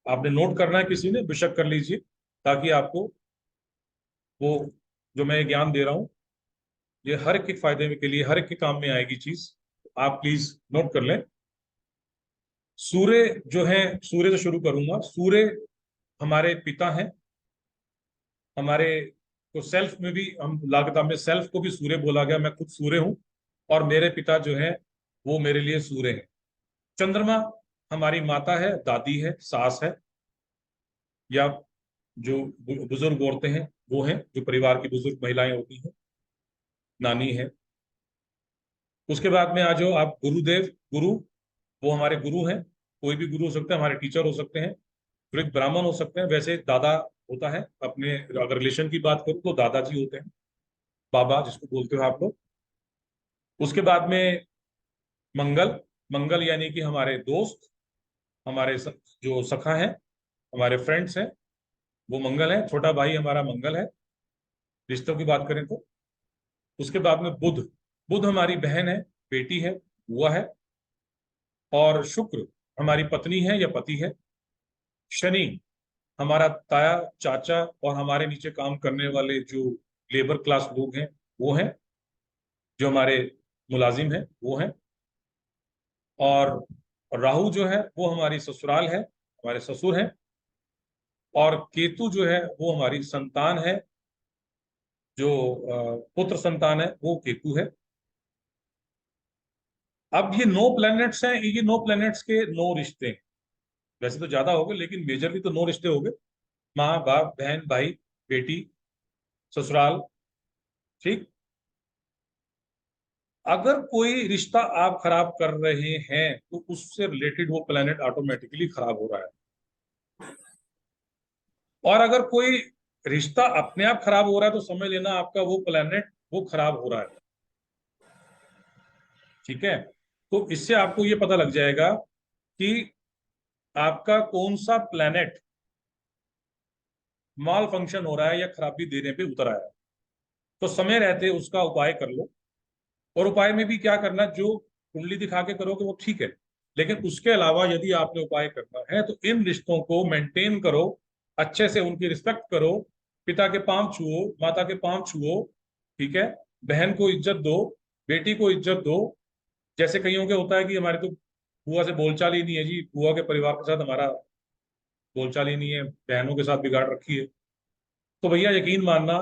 आपने नोट करना है, किसी ने बेशक कर लीजिए, ताकि आपको वो जो मैं ज्ञान दे रहा हूँ ये हर एक के फायदे में के लिए, हर एक के काम में आएगी चीज। आप प्लीज नोट कर लें। सूर्य जो है, सूर्य से शुरू करूंगा। सूर्य हमारे पिता हैं। हमारे को सेल्फ में भी, हम लागता में सेल्फ को भी सूर्य बोला गया। मैं खुद सूर्य हूं और मेरे पिता जो है वो मेरे लिए सूर्य है। चंद्रमा हमारी माता है, दादी है, सास है, या जो बुजुर्ग औरतें हैं वो हैं, जो परिवार की बुजुर्ग महिलाएं होती हैं, नानी है। उसके बाद में आ जाओ आप, गुरुदेव, गुरु, वो हमारे गुरु हैं। कोई भी गुरु हो सकता है, हमारे टीचर हो सकते हैं, फिर एक ब्राह्मण हो सकते हैं। वैसे दादा होता है, अपने अगर रिलेशन की बात करूं तो दादाजी होते हैं, बाबा जिसको बोलते हो आप लोग। उसके बाद में मंगल, मंगल यानी कि हमारे दोस्त, हमारे जो सखा हैं, हमारे फ्रेंड्स हैं, वो मंगल है। छोटा भाई हमारा मंगल है, रिश्तों की बात करें तो। उसके बाद में बुध, बुध हमारी बहन है, बेटी है, बुआ है। और शुक्र हमारी पत्नी है या पति है। शनि हमारा ताया, चाचा, और हमारे नीचे काम करने वाले जो लेबर क्लास लोग हैं वो हैं, जो हमारे मुलाजिम हैं वो हैं। और राहु जो है वो हमारी ससुराल है, हमारे ससुर हैं। और केतु जो है वो हमारी संतान है, जो पुत्र संतान है वो केतु है। अब ये 9 प्लैनेट्स हैं, ये 9 प्लैनेट्स के 9 रिश्ते हैं। वैसे तो ज्यादा हो गए, लेकिन मेजरली तो 9 रिश्ते हो गए। माँ बाप, बहन भाई, बेटी, ससुराल। ठीक। अगर कोई रिश्ता आप खराब कर रहे हैं तो उससे रिलेटेड वो प्लैनेट ऑटोमेटिकली खराब हो रहा है। और अगर कोई रिश्ता अपने आप खराब हो रहा है तो समझ लेना आपका वो प्लैनेट वो खराब हो रहा है। ठीक है। तो इससे आपको ये पता लग जाएगा कि आपका कौन सा प्लैनेट माल फंक्शन हो रहा है या खराबी देने पे उतर आया है। तो समय रहते उसका उपाय कर लो। और उपाय में भी क्या करना, जो कुंडली दिखा के करोगे वो ठीक है, लेकिन उसके अलावा यदि आपने उपाय करना है तो इन रिश्तों को मेंटेन करो, अच्छे से उनकी रिस्पेक्ट करो। पिता के पांव छुओ, माता के पांव छुओ। ठीक है। बहन को इज्जत दो, बेटी को इज्जत दो। जैसे कईयों के होता है कि हमारे तो बुआ से बोलचाल ही नहीं है जी, बुआ के परिवार के साथ हमारा बोलचाल ही नहीं है, बहनों के साथ बिगाड़ रखी है। तो भैया यकीन मानना,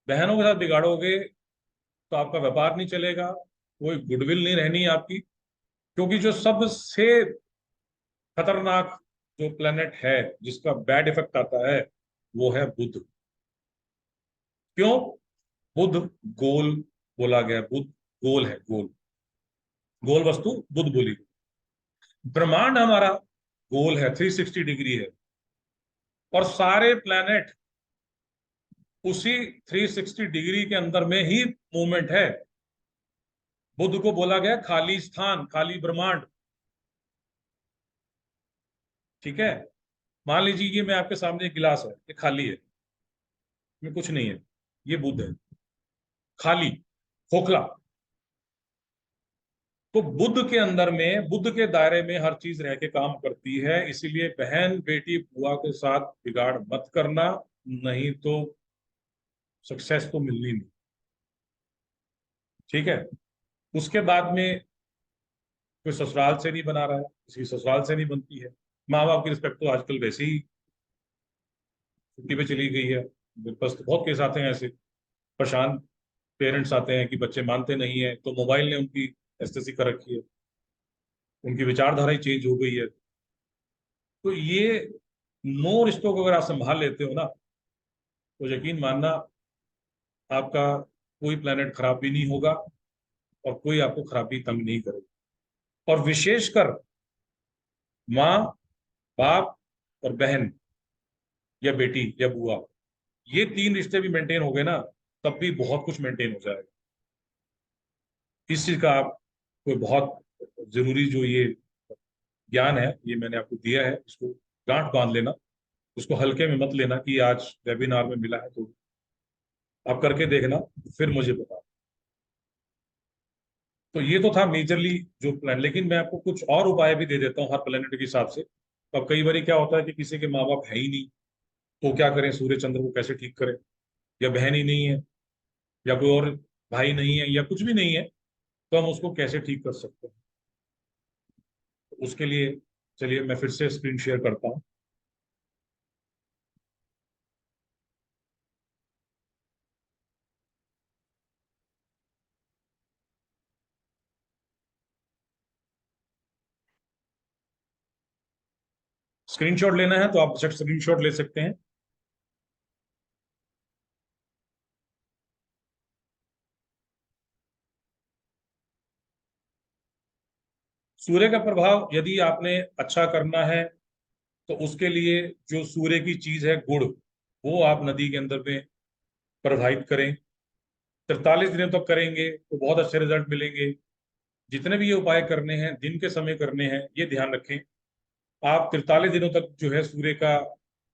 बहनों के साथ बिगाड़ोगे तो आपका व्यापार नहीं चलेगा, कोई गुडविल नहीं रहनी आपकी। क्योंकि जो सबसे खतरनाक जो प्लेनेट है जिसका बैड इफेक्ट आता है वो है बुध। क्यों? बुध गोल बोला गया, बुध गोल है, गोल गोल वस्तु बुध बोली गई। ब्रह्मांड हमारा गोल है, 360 डिग्री है। और सारे प्लैनेट उसी 360 डिग्री के अंदर में ही मूवमेंट है। बुध को बोला गया खाली स्थान, खाली ब्रह्मांड। ठीक है। मान लीजिए ये मैं आपके सामने एक गिलास है, ये खाली है, इसमें कुछ नहीं है, ये बुध है, खाली, खोखला। तो बुध के अंदर में, बुध के दायरे में हर चीज रह के काम करती है। इसीलिए बहन बेटी बुआ के साथ बिगाड़ मत करना, नहीं तो सक्सेस तो मिलनी नहीं। ठीक है। उसके बाद में कोई ससुराल से नहीं बना रहा है, किसी ससुराल से नहीं बनती है। माँ बाप की रिस्पेक्ट तो आजकल वैसे ही छुट्टी पे चली गई है। मेरे पास तो बहुत केस आते हैं ऐसे, परेशान पेरेंट्स आते हैं कि बच्चे मानते नहीं है, तो मोबाइल ने उनकी एस्टेसी कर रखी है, उनकी विचारधारा ही चेंज हो गई है। तो ये 9 रिश्तों को अगर आप संभाल लेते हो ना, तो यकीन मानना आपका कोई प्लेनेट खराब भी नहीं होगा और कोई आपको खराबी तंग नहीं करेगा। और विशेषकर माँ बाप और बहन या बेटी या बुआ, ये 3 रिश्ते भी मेंटेन हो गए ना, तब भी बहुत कुछ मेंटेन हो जाएगा। इस चीज का आप कोई बहुत जरूरी जो ये ज्ञान है ये मैंने आपको दिया है, इसको गांठ बांध लेना, उसको हल्के में मत लेना कि आज वेबिनार में मिला है तो आप करके देखना फिर मुझे बता। तो ये तो था मेजरली जो प्लान, लेकिन मैं आपको कुछ और उपाय भी दे देता हूँ हर प्लेनेट के हिसाब से। तो अब कई बार क्या होता है कि किसी के माँ बाप है ही नहीं, तो क्या करें, सूर्य चंद्र को कैसे ठीक करें, या बहन ही नहीं है, या कोई और भाई नहीं है, या कुछ भी नहीं है, तो हम उसको कैसे ठीक कर सकते हैं। तो उसके लिए चलिए मैं फिर से स्क्रीन शेयर करता हूँ। स्क्रीनशॉट लेना है तो आप स्क्रीनशॉट ले सकते हैं। सूर्य का प्रभाव यदि आपने अच्छा करना है तो उसके लिए जो सूर्य की चीज है गुड़, वो आप नदी के अंदर में प्रवाहित करें। 43 दिनों तक करेंगे तो बहुत अच्छे रिजल्ट मिलेंगे। जितने भी ये उपाय करने हैं दिन के समय करने हैं, ये ध्यान रखें। आप 43 दिनों तक जो है सूर्य का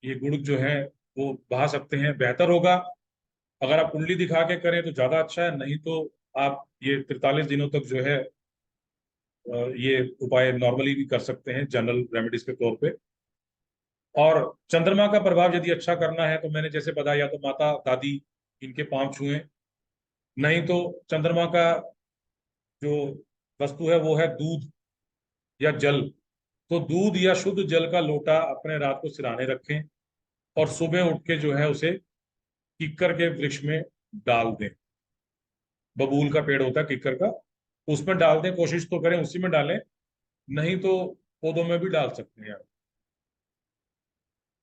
ये गुड़ जो है वो बहा सकते हैं, बेहतर होगा। अगर आप कुंडली दिखा के करें तो ज्यादा अच्छा है, नहीं तो आप ये 43 दिनों तक जो है ये उपाय नॉर्मली भी कर सकते हैं जनरल रेमेडीज के तौर पे। और चंद्रमा का प्रभाव यदि अच्छा करना है तो मैंने जैसे बताया, या तो माता दादी इनके पांव छुएं, नहीं तो चंद्रमा का जो वस्तु है वो है दूध या जल। तो दूध या शुद्ध जल का लोटा अपने रात को सिरहाने रखें और सुबह उठ के जो है उसे किक्कर के वृक्ष में डाल दें। बबूल का पेड़ होता है किक्कर का, उसमें डाल दें, कोशिश तो करें उसी में डालें, नहीं तो पौधों में भी डाल सकते हैं आप।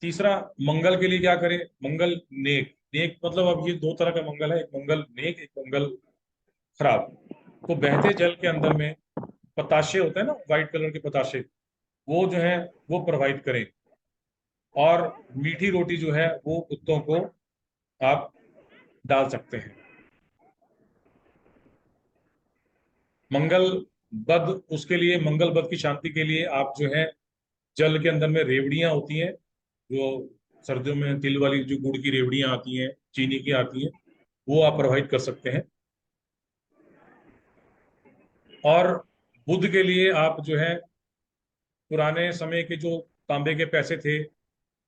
तीसरा, मंगल के लिए क्या करें? मंगल नेक, नेक मतलब अब ये दो तरह का मंगल है, एक मंगल नेक, एक मंगल खराब। तो बहते जल के अंदर में पताशे होते हैं ना, व्हाइट कलर के पताशे, वो जो है वो प्रोवाइड करें। और मीठी रोटी जो है वो कुत्तों को आप डाल सकते हैं। मंगल बद, उसके लिए मंगल बद की शांति के लिए आप जो है जल के अंदर में रेवड़ियां होती हैं, जो सर्दियों में तिल वाली जो गुड़ की रेवड़ियां आती हैं, चीनी की आती हैं, वो आप प्रोवाइड कर सकते हैं। और बुध के लिए आप जो है पुराने समय के जो तांबे के पैसे थे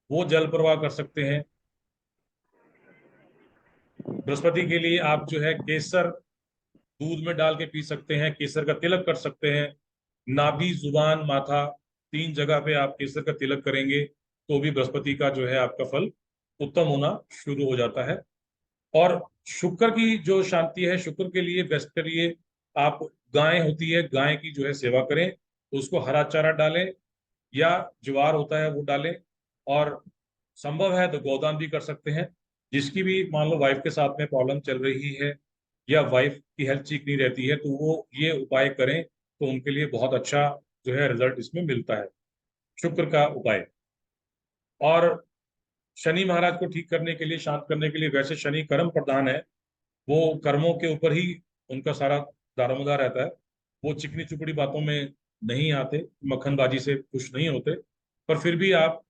वो जल प्रवाह कर सकते हैं। बृहस्पति के लिए आप जो है केसर दूध में डाल के पी सकते हैं, केसर का तिलक कर सकते हैं। नाभि, जुबान, माथा, 3 जगह पे आप केसर का तिलक करेंगे तो भी बृहस्पति का जो है आपका फल उत्तम होना शुरू हो जाता है। और शुक्र की जो शांति है, शुक्र के लिए बेस्ट के लिए आप, गाय होती है, गाय की जो है सेवा करें, उसको हरा चारा डालें या ज्वार होता है वो डालें। और संभव है तो गोदान भी कर सकते हैं। जिसकी भी मान लो वाइफ के साथ में प्रॉब्लम चल रही है या वाइफ की हेल्थ ठीक नहीं रहती है, तो वो ये उपाय करें तो उनके लिए बहुत अच्छा जो है रिजल्ट इसमें मिलता है, शुक्र का उपाय। और शनि महाराज को ठीक करने के लिए, शांत करने के लिए, वैसे शनि कर्म प्रधान है, वो कर्मों के ऊपर ही उनका सारा दारोमदार रहता है। वो चिकनी चुपड़ी बातों में नहीं आते, मक्खनबाजी से खुश नहीं होते। पर फिर भी आप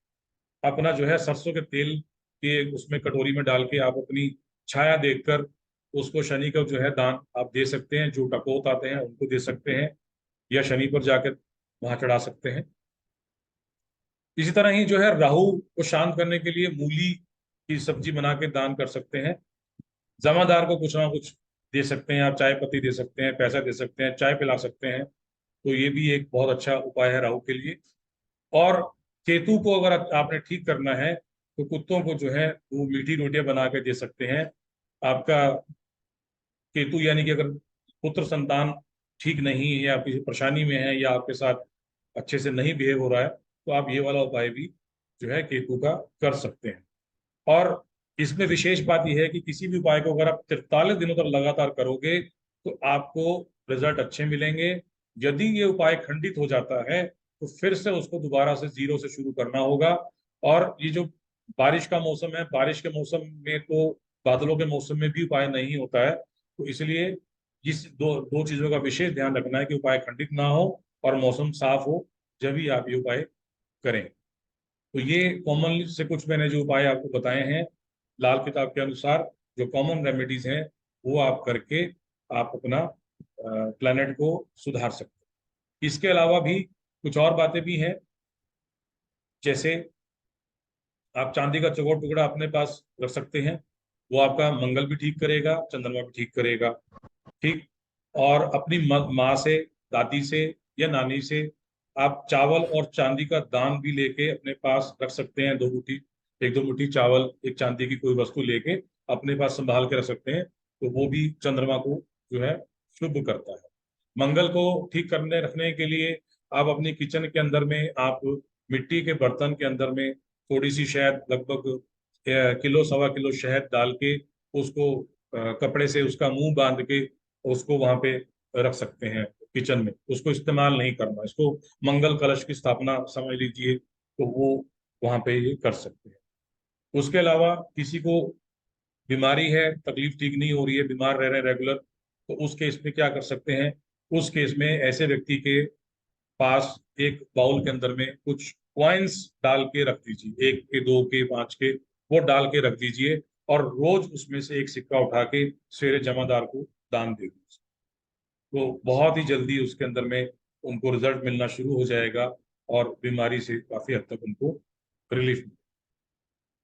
अपना जो है सरसों के तेल के उसमें कटोरी में डाल के आप अपनी छाया देखकर उसको शनि का जो है दान आप दे सकते हैं। जो टकोत आते हैं उनको दे सकते हैं या शनि पर जाकर वहां चढ़ा सकते हैं। इसी तरह ही जो है राहु को शांत करने के लिए मूली की सब्जी बना के दान कर सकते हैं। जमादार को कुछ ना कुछ दे सकते हैं आप, चाय पत्ती दे सकते हैं, पैसा दे सकते हैं, चाय पिला सकते हैं। तो ये भी एक बहुत अच्छा उपाय है राहु के लिए। और केतु को अगर आपने ठीक करना है तो कुत्तों को जो है वो मीठी रोटियां बना के दे सकते हैं। आपका केतु यानी कि अगर पुत्र संतान ठीक नहीं है या किसी परेशानी में है या आपके साथ अच्छे से नहीं बिहेव हो रहा है, तो आप ये वाला उपाय भी जो है केतु का कर सकते हैं। और इसमें विशेष बात यह है कि किसी भी उपाय को अगर आप 43 दिनों तक लगातार करोगे तो आपको रिजल्ट अच्छे मिलेंगे। यदि ये उपाय खंडित हो जाता है तो फिर से उसको दोबारा से जीरो से शुरू करना होगा। और ये जो बारिश का मौसम है, बारिश के मौसम में तो बादलों के मौसम में भी उपाय नहीं होता है, तो इसलिए इस दो दो चीजों का विशेष ध्यान रखना है कि उपाय खंडित ना हो और मौसम साफ हो, जब भी आप ये उपाय करें। तो ये कॉमन से कुछ मैंने जो उपाय आपको बताए हैं लाल किताब के अनुसार, जो कॉमन रेमेडीज हैं, वो आप करके आप अपना प्लेनेट को सुधार सकते हैं। इसके अलावा भी कुछ और बातें भी हैं, जैसे आप चांदी का चौकोर टुकड़ा अपने पास रख सकते हैं, वो आपका मंगल भी ठीक करेगा, चंद्रमा भी ठीक करेगा। ठीक। और अपनी माँ से, दादी से या नानी से आप चावल और चांदी का दान भी लेके अपने पास रख सकते हैं। 2 मुट्ठी, 1-2 मुट्ठी चावल, एक चांदी की कोई वस्तु लेके अपने पास संभाल के रख सकते हैं, तो वो भी चंद्रमा को जो है शुभ करता है। मंगल को ठीक करने रखने के लिए आप अपनी किचन के अंदर में आप मिट्टी के बर्तन के अंदर में थोड़ी सी शहद, लगभग किलो, 1.25 किलो शहद डाल के उसको कपड़े से उसका मुंह बांध के उसको वहां पे रख सकते हैं किचन में। उसको इस्तेमाल नहीं करना, इसको मंगल कलश की स्थापना समझ लीजिए, तो वो वहां पे ये कर सकते हैं। उसके अलावा किसी को बीमारी है, तकलीफ ठीक नहीं हो रही है, बीमार रह रहे हैं रेगुलर, तो उस केस में क्या कर सकते हैं? उस केस में ऐसे व्यक्ति के पास एक बाउल के अंदर में कुछ कॉइन्स डाल के रख दीजिए, 1 के, 2 के, 5 के, वो डाल के रख दीजिए और रोज उसमें से एक सिक्का उठा के सवेरे जमादार को दान दे दीजिए। तो बहुत ही जल्दी उसके अंदर में उनको रिजल्ट मिलना शुरू हो जाएगा और बीमारी से काफी हद तक उनको रिलीफ मिलेगा।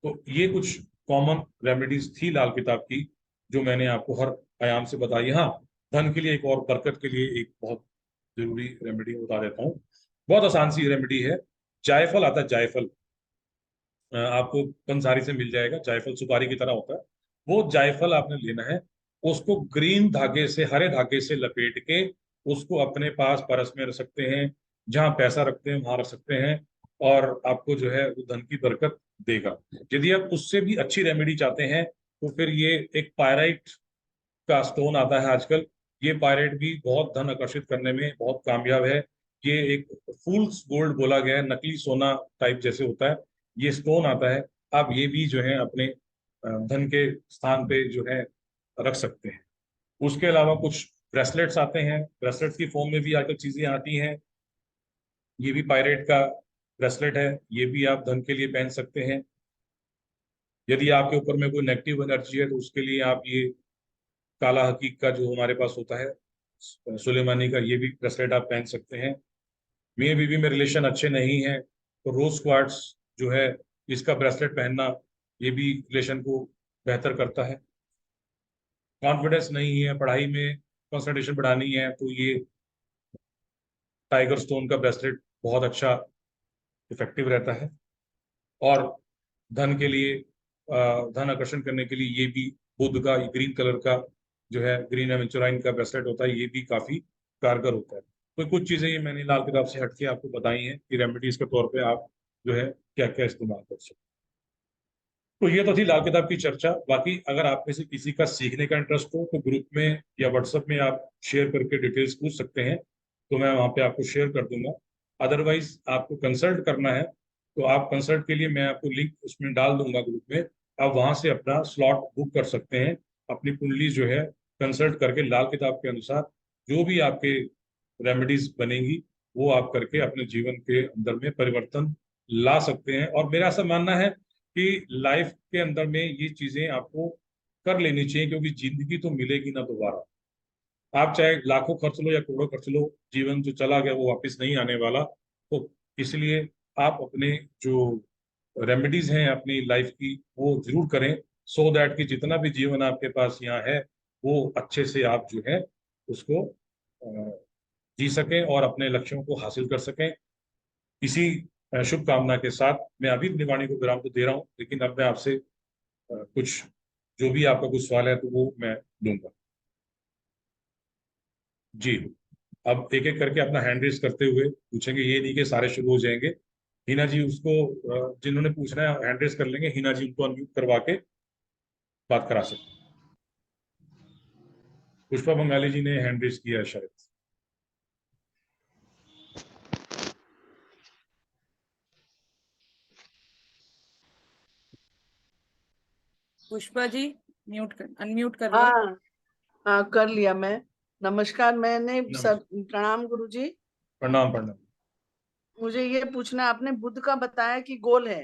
तो ये कुछ कॉमन रेमेडीज थी लाल किताब की, जो मैंने आपको हर आयाम से बताई। हाँ, धन के लिए एक और, बरकत के लिए एक बहुत जरूरी रेमेडी बता देता हूँ। बहुत आसान सी रेमेडी है। जायफल आता है, जायफल आपको पंसारी से मिल जाएगा। जायफल सुपारी की तरह होता है। वो जायफल आपने लेना है, उसको ग्रीन धागे से, हरे धागे से लपेट के उसको अपने पास परस में रख सकते हैं, जहां पैसा रखते हैं वहां रख सकते हैं, और आपको जो है वो धन की बरकत देगा। यदि आप उससे भी अच्छी रेमेडी चाहते हैं तो फिर ये एक पायराइट का स्टोन आता है आजकल। ये पायराइट भी बहुत धन आकर्षित करने में बहुत कामयाब है। ये एक फूल्स गोल्ड बोला गया है, नकली सोना टाइप जैसे होता है ये स्टोन आता है। आप ये भी जो है अपने धन के स्थान पे जो है रख सकते हैं। उसके अलावा कुछ ब्रेसलेट्स आते हैं, ब्रेसलेट्स की फॉर्म में भी आजकल चीजें आती हैं। ये भी पायरेट का ब्रेसलेट है, ये भी आप धन के लिए पहन सकते हैं। यदि आपके ऊपर में कोई नेगेटिव एनर्जी है तो उसके लिए आप ये काला हकीक का जो हमारे पास होता है सुलेमानी का, ये भी ब्रेसलेट आप पहन सकते हैं। मियाँ बीवी में रिलेशन अच्छे नहीं है तो रोज क्वार्ट्स जो है इसका ब्रेसलेट पहनना ये भी रिलेशन को बेहतर करता है। कॉन्फिडेंस नहीं है, पढ़ाई में कंसंट्रेशन बढ़ानी है तो ये टाइगर स्टोन का ब्रेसलेट बहुत अच्छा इफेक्टिव रहता है। और धन के लिए धन आकर्षण करने के लिए ये भी बुध का ग्रीन कलर का जो है ग्रीन एवेंचुराइन का ब्रेसलेट होता है, ये भी काफी कारगर होता है। तो कुछ चीजें ये मैंने लाल किताब से हटके आपको बताई हैं कि रेमेडीज के तौर पे आप जो है क्या क्या इस्तेमाल कर सकते हैं। तो ये तो थी लाल किताब की चर्चा। बाकी अगर आप में से किसी का सीखने का इंटरेस्ट हो तो ग्रुप में या व्हाट्सएप में आप शेयर करके डिटेल्स पूछ सकते हैं, तो मैं वहाँ पे आपको शेयर कर दूंगा। अदरवाइज आपको कंसल्ट करना है तो आप कंसल्ट के लिए मैं आपको लिंक उसमें डाल दूंगा ग्रुप में, आप वहां से अपना स्लॉट बुक कर सकते हैं। अपनी कुंडली जो है कंसल्ट करके लाल किताब के अनुसार जो भी आपके रेमेडीज बनेगी वो आप करके अपने जीवन के अंदर में परिवर्तन ला सकते हैं। और मेरा ऐसा मानना है कि लाइफ के अंदर में ये चीजें आपको कर लेनी चाहिए, क्योंकि जिंदगी तो मिलेगी ना दोबारा। आप चाहे लाखों खर्च लो या करोड़ों खर्च लो, जीवन जो चला गया वो वापस नहीं आने वाला। तो इसलिए आप अपने जो रेमेडीज हैं अपनी लाइफ की वो जरूर करें, सो दैट कि जितना भी जीवन आपके पास यहाँ है वो अच्छे से आप जो है उसको जी सकें और अपने लक्ष्यों को हासिल कर सकें। इसी शुभकामना के साथ मैं अभी निवाणी को विराम तो दे रहा हूँ, लेकिन अब मैं आपसे कुछ जो भी आपका कुछ सवाल है तो वो मैं लूंगा। जी, अब एक एक करके अपना हैंड रेस करते हुए पूछेंगे, ये नहीं कि सारे शुरू हो जाएंगे। हिना जी उसको जिन्होंने पूछना है हैंड रेस कर लेंगे, हिना जी उनको अनम्यूट करवा के बात करा सकते हैं। पुष्पा बंगाली जी ने हैंड रेस किया है शायद। पुष्पा जी अनम्यूट कर लो। हाँ हाँ, कर लिया मैं। नमस्कार, मैंने नमस्कार। प्रणाम गुरुजी। प्रणाम प्रणाम। मुझे ये पूछना, आपने बुध का बताया कि गोल है,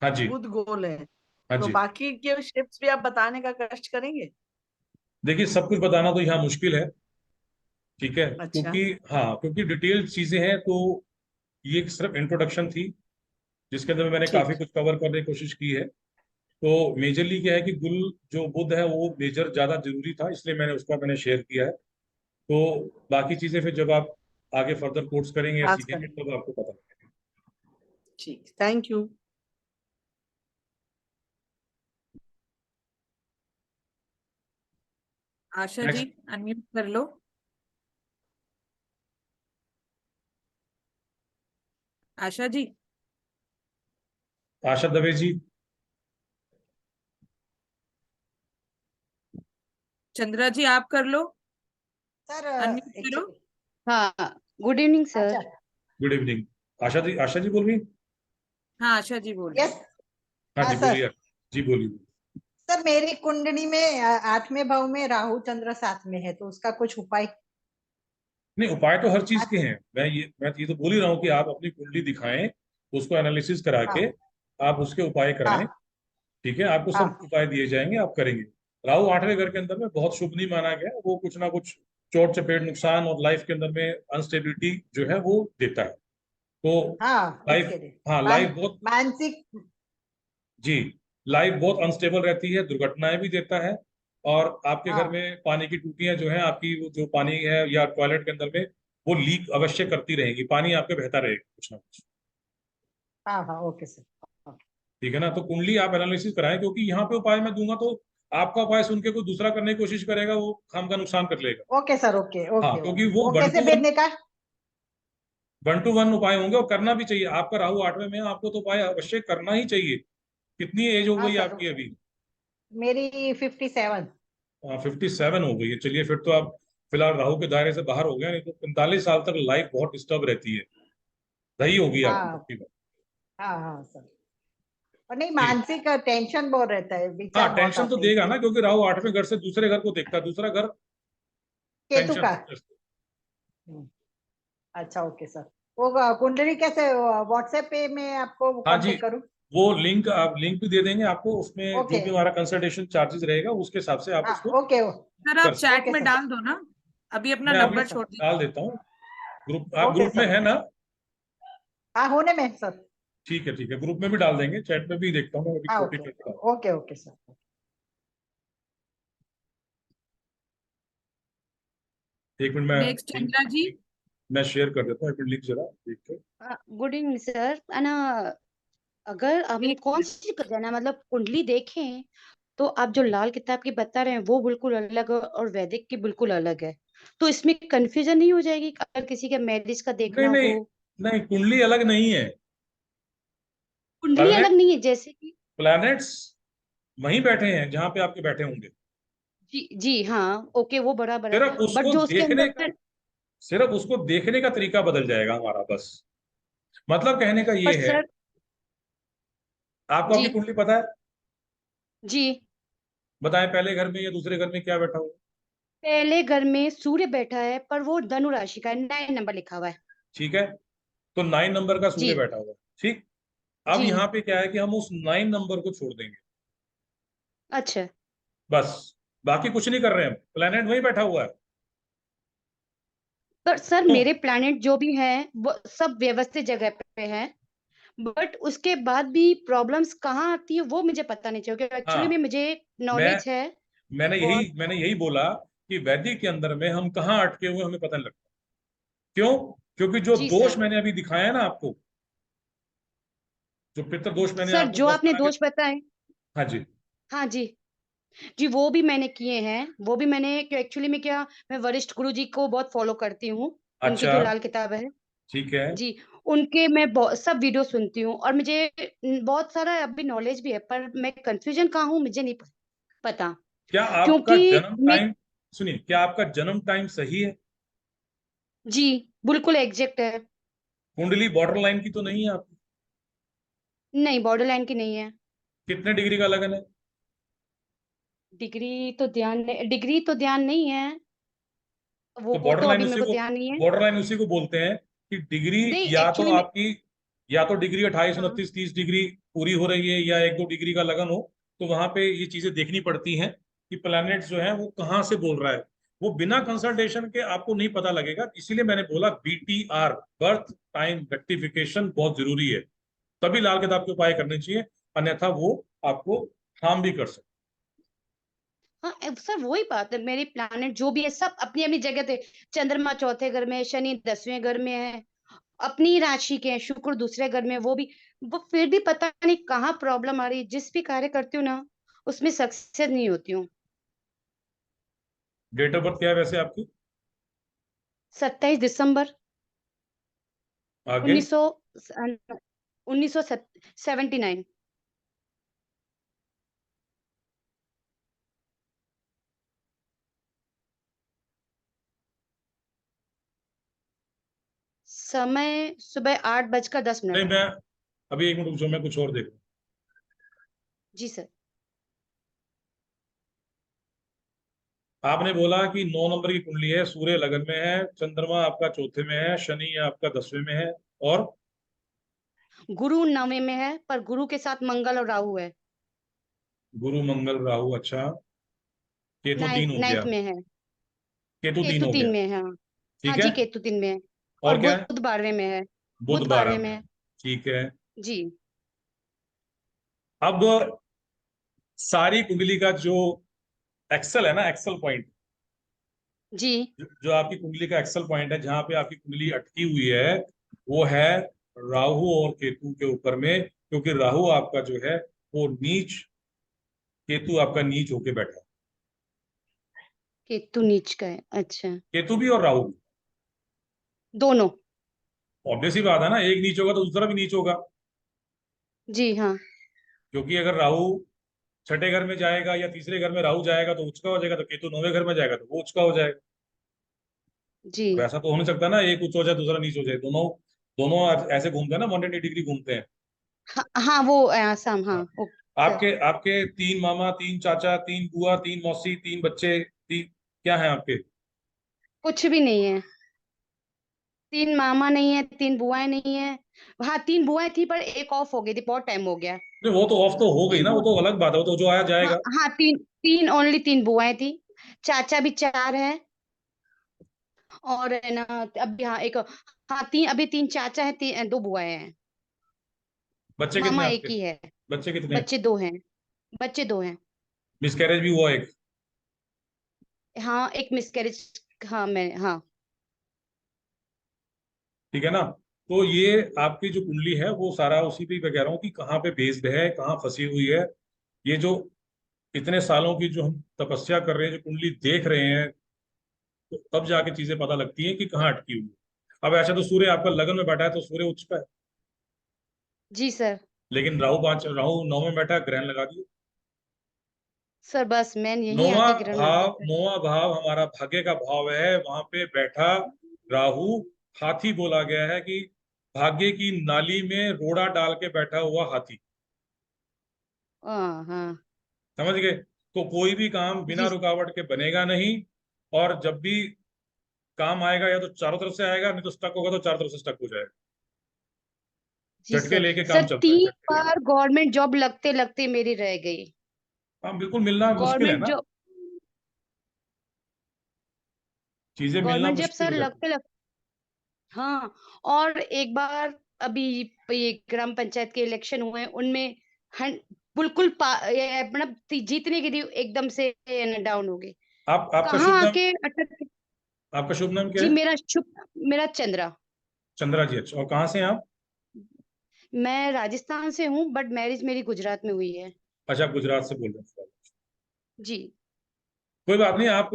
हाँ जी। बुध गोल है, हाँ तो जी, बाकी के शेप्स भी आप बताने का कष्ट करेंगे? देखिए सब कुछ बताना तो यहाँ मुश्किल है, ठीक है, अच्छा, क्योंकि हाँ क्योंकि डिटेल चीजें हैं। तो ये सिर्फ इंट्रोडक्शन थी जिसके अंदर मैंने काफी ठीक। कुछ कवर करने की कोशिश की है। तो मेजरली क्या है कि गुल जो बुध है वो मेजर ज्यादा जरूरी था, इसलिए मैंने शेयर किया है। तो बाकी चीजें फिर जब आप आगे फर्दर कोर्स करेंगे या आज सीखेंगे करेंगे। तब आपको पता लगेगा। ठीक, thank you. Asha ji next, unmute कर लो। आशा जी। आशा दवे जी। चंद्रा जी आप कर लो, सर अनम्यूट करो। हाँ, गुड इवनिंग सर। अच्छा, गुड इवनिंग। आशा जी बोल रही हैं? हाँ आशा जी बोल रही यस। हैं। हाँ हाँ जी सर। बोलिए। जी बोलिए। सर मेरी कुंडली में 8वें भाव में राहु चंद्र साथ में है, तो उसका कुछ उपाय? नहीं, उपाय तो हर चीज के हैं। मैं ये तो बोल ही रहा हूँ कि आप अपनी कुंडली दिखाएं, उसको एनालिसिस करा के हाँ आप उसके उपाय कराएं। हाँ ठीक है, आपको सब हाँ उपाय दिए जाएंगे, आप करेंगे। राहु 8वें घर के अंदर में बहुत शुभ नहीं माना गया, वो कुछ ना कुछ चोट चपेट नुकसान और लाइफ के अंदर में अनस्टेबिलिटी जो है वो देता है। तो हाँ, लाइफ, इसके लिए हाँ लाइफ बहुत, मानसिक। जी, लाइफ बहुत अनस्टेबल रहती है, दुर्घटनाएं भी देता है। और आपके घर हाँ में पानी की टूटियां जो है आपकी, वो जो पानी है या टॉयलेट के अंदर में वो लीक अवश्य करती रहेगी, पानी आपके बहता रहेगा कुछ ना कुछ। हाँ हाँ, ओके सर। ठीक है ना, तो कुंडली आप एनालिसिस कराएं, क्योंकि यहाँ पे उपाय मैं दूंगा तो आपका उपाय सुन के कोई दूसरा करने की कोशिश करेगा, वो काम का नुकसान कर लेगा। ओके सर, ओके हाँ, ओके। क्योंकि वो वो कैसे 1-to-1 भेजने का? 1-to-1 उपाय होंगे और करना भी चाहिए। आपका राहु 8वें में है, आपको तो उपाय अवश्य करना ही चाहिए। कितनी एज हो हाँ गई सर, आपकी अभी? मेरी 57। 57 हो गई है। चलिए, फिर तो आप फिलहाल राहु के दायरे से बाहर हो गए, नहीं तो 45 साल तक लाइफ बहुत डिस्टर्ब रहती है। दही होगी आपकी हाँ तकरीबन। हाँ हाँ सर। और नहीं, जी। मानसिक टेंशन बहुत रहता है, हाँ, विचार बहुत टेंशन तो आते हैं। देगा ना, क्योंकि राहु 8वें घर से दूसरे घर को देखता है, दूसरा घर केतु टेंशन। का। हम्म, अच्छा ओके सर। वो कुंडली कैसे व्हाट्सएप पे मैं आपको हाँ जी, कांटेक्ट करूं? वो लिंक आप लिंक भी दे देंगे आपको, उसमें जो ओके। भी हमारा कंसल्टेशन चार्जेस रहेगा उसके हिसाब से आप हाँ उसको ओके। सर आप कर सकते चैट ओके में सर। डाल दो ना, अभी अपना हैं। मैं अभी नंबर ओके छोड़ सर। दीजिए। डाल देता हूँ। आप ओके ग्रुप में सर। है ना? हाँ, होने में सर। ठीक है, ठीक है, ग्रुप में भी डाल देंगे, चैट में भी देखता हूँ मैं अभी हाँ कॉपी ओके करके डाल। Okay okay sir. एक मिनट, नेक्स्ट चंद्रा जी। मैं शेयर कर देता हूँ, एक मिनट लिंक जरा देख के। Good evening sir. ना अगर आपने कौन सी जाना मतलब कुंडली देखें तो आप जो लाल किताब की बता रहे हैं वो बिल्कुल अलग है और वैदिक की बिल्कुल अलग है। तो इसमें कंफ्यूजन नहीं हो जाएगी अगर किसी के मैरिज का नहीं देखना नहीं हो? नहीं, कुंडली अलग नहीं है। कुंडली प्लैनेट अलग नहीं है जैसे कि? प्लैनेट्स वहीं बैठे हैं जहां पे आपके बैठे होंगे। जी जी हाँ, ओके वो बराबर है। सिर्फ बट उसको जो उसके देखने का अंदर सिर्फ उसको देखने का तरीका बदल जाएगा हमारा, बस। मतलब कहने का पर ये है, सर। आपको जी आपकी कुंडली पता है? जी। बताएं, पहले घर में या दूसरे घर में क्या बैठा हुआ है? पहले घर में सूर्य बैठा है पर वो धनु राशि का है, 9 नंबर लिखा हुआ है। ठीक है, तो 9 नंबर का जी सूर्य बैठा हुआ है। ठीक। अब जी। यहाँ पे क्या है कि हम उस 9 नंबर को छोड़ देंगे, अच्छा। बस। बाकी कुछ नहीं कर रहे हैं, प्लेनेट वहीं बैठा हुआ है। पर सर तो मेरे प्लैनेट जो भी हैं वो सब व्यवस्थित जगह पे हैं। बट उसके बाद भी प्रॉब्लम्स कहाँ आती है वो मुझे पता नहीं चाहिए क्योंकि एक्चुअली में हाँ, मुझे मैं नॉलेज है मैंने बहुत। यही बोला कि वैदिक के अंदर में हम कहाँ अटके हुए हमें पता नहीं लगता। क्यों? क्योंकि जो जी दोष सर। मैंने अभी दिखाया ना आपको, जो पितृ दोष मैंने सर आपको जो 10 आपने तरह के। दोष बताए। हाँ जी। हाँ जी। जी वो भी मैंने किए हैं, वो भी मैंने एक्चुअली में क्या, मैं वरिष्ठ गुरु जी को बहुत फॉलो करती हूँ। उनकी अच्छा, जो लाल किताब है। ठीक है। जी। उनके मैं सब वीडियो सुनती हूँ और मुझे बहुत सारा अभी नॉलेज भी है पर मैं कंफ्यूजन कहाँ हूँ मुझे नहीं पता। क्या आपका क्योंकि जन्म मैं। टाइम सुनिए, क्या आपका जन्म टाइम सही है? जी बिल्कुल एग्जैक्ट है। कुंडली बॉर्डर लाइन की तो नहीं है आपकी? नहीं बॉर्डर लाइन की नहीं है। कितने डिग्री का लगन है? डिग्री तो ध्यान नहीं है। तो वो बॉर्डर तो लाइन अभी उसी मेरे को को ध्यान नहीं है। बॉर्डर लाइन उसी को बोलते हैं कि डिग्री, नहीं या तो एक्चुअली में। आपकी, या तो डिग्री 28, हाँ 29, 30 डिग्री पूरी हो रही है, या 1-2 डिग्री का लगन हो। तो वहां पे ये चीजें देखनी पड़ती हैं कि प्लैनेट्स जो है वो कहाँ से बोल रहा है। वो बिना कंसल्टेशन के आपको नहीं पता लगेगा, इसीलिए मैंने बोला BTR, बर्थ टाइम रेक्टिफिकेशन, बहुत जरूरी है। तभी लाल किताब के उपाय करने चाहिए, अन्यथा वो आपको हार्म भी कर सकते। हाँ सर वही बात है, मेरे प्लानिट जो भी है सब अपनी अपनी जगह थे। चंद्रमा चौथे घर में है, शनि 10वें घर में है, अपनी राशि के हैं, शुक्र दूसरे घर में है, वो फिर भी पता नहीं कहाँ प्रॉब्लम आ रही है। जिस भी कार्य करती हूँ ना उसमें सक्सेस नहीं होती हूँ। डेट ऑफ बर्थ क्या है वैसे आपकी? 27 दिसंबर आगे। 1900 1979। समय सुबह 8:10। नहीं, मैं अभी एक मिनट रुक जाओ, मैं कुछ और देख। जी सर। आपने बोला कि 9 नंबर की कुंडली है, सूर्य लगन में है, चंद्रमा आपका चौथे में है, शनि आपका 10वें में है, और गुरु 9वें में है पर गुरु के साथ मंगल और राहु है। गुरु मंगल राहु। अच्छा, केतु 3 हो गया। 9th में है। केतु 3 केतु हो गया। 3 में है हाँ। हाँ ठीक है। जी केतु 3 में है। और और क्या है? बुध 12वें में है। बुध बुध 12 12वें में में है। है। ठीक है। जी अब सारी कुंडली का जो एक्सेल है ना, एक्सेल पॉइंट, जी। जो आपकी कुंडली का एक्सेल पॉइंट है, जहां पे आपकी कुंडली अटकी हुई है, वो है राहु और केतु के ऊपर में। क्योंकि राहु आपका जो है वो नीच केतु आपका नीच होके बैठा है। केतु नीच का है, अच्छा। केतु भी और राहु भी। दोनों। ऑब्वियस ही बात है ना, एक नीच होगा तो दूसरा भी नीच होगा। जी हाँ। क्योंकि अगर राहु छठे घर में जाएगा या तीसरे घर में राहु जाएगा तो उच्च का हो जाएगा, तो केतु नौवें घर में जाएगा तो वो उच्च का हो जाएगा। जी अब ऐसा तो हो नहीं सकता ना, एक उच्च हो जाए दूसरा नीच हो जाए। दोनों दोनों ऐसे घूमते हैं ना, 180 डिग्री घूमते हैं। हाँ, हाँ वो आसाम, हाँ सर। आपके आपके 3 मामा, 3 चाचा, 3 बुआ, 3 मौसी, 3 बच्चे, 3 क्या है आपके? कुछ भी नहीं है। 3 मामा नहीं है, 3 बुआएं नहीं है। हाँ 3 बुआएं थी पर एक ऑफ हो गई थी, बहुत टाइम हो गया। नहीं, वो तो ऑफ तो हो गई 3 ना, वो बुआ, तो अलग बात है, वो तो जो आया हाँ जाएगा। हाँ 3 3 ओनली 3 बुआएं थी। चाचा भी 4 है। और है ना, अभी हाँ एक, हाँ 3, अभी 3 चाचा है, 2 बुआएं हैं। बच्चे कितने मामा आपके? एक ही है। बच्चे कितने? बच्चे 2 हैं। बच्चे 2 हैं। मिसकैरेज भी हुआ एक? हाँ एक मिसकैरेज। हाँ मैं, हाँ। ठीक है ना। तो ये आपकी जो कुंडली है वो सारा उसी पे मैं कह रहा हूँ कि कहाँ पे बेस्ड है, कहाँ फंसी हुई है। ये जो इतने सालों की जो हम तपस्या कर रहे हैं, जो कुंडली देख रहे हैं, तो तब जाके चीजें पता लगती हैं कि कहाँ अटकी हुई है। अब ऐसा तो सूर्य आपका लगन में बैठा है तो सूर्य उच्च का है, जी सर। लेकिन राहु 9 में बैठा है, ग्रहण लगा दिया। सर बस मैं यहीं नौवां आके ग्रहण लग भाव, जाता है। नौवां भाव हमारा भाग्य का भाव है, वहां पे बैठा राहु। हाथी बोला गया है कि भाग्य की नाली में रोड़ा डाल के बैठा हुआ हाथी। हाँ हाँ। समझ गए? तो कोई भी काम बिना जी रुकावट के बनेगा नहीं। और जब भी काम आएगा या तो चारों तरफ से आएगा, नहीं तो स्टक होगा तो चारों तरफ से स्टक हो जाएगा। जी झटके सर। लेके काम सर चलता है, 3 झटके लेके। बार गवर्नमेंट जॉब लगते लगते मेरी रह गई। हाँ बिल्कुल, मिलना मुश्किल है गवर्नमेंट ना, जॉब, चीजें मिलना गवर्नमेंट जॉब मुश्किल सर हो जाती है। लगते लगते, हाँ। और एक बार अभी ये ग्राम पंचायत के इलेक्शन हुए उनमें, हन, बिल्कुल मतलब जीतने की थी, एकदम से डाउन हो गई। आपका कहाँ शुभ नाम? आके अटक। आपका शुभ नाम क्या जी है? मेरा चंद्रा। चंद्रा जी। अच्छा, और कहाँ से हैं आप? मैं राजस्थान से हूँ बट मैरिज मेरी गुजरात में हुई है। अच्छा, आप गुजरात से बोल रहे हैं। जी कोई बात नहीं, आप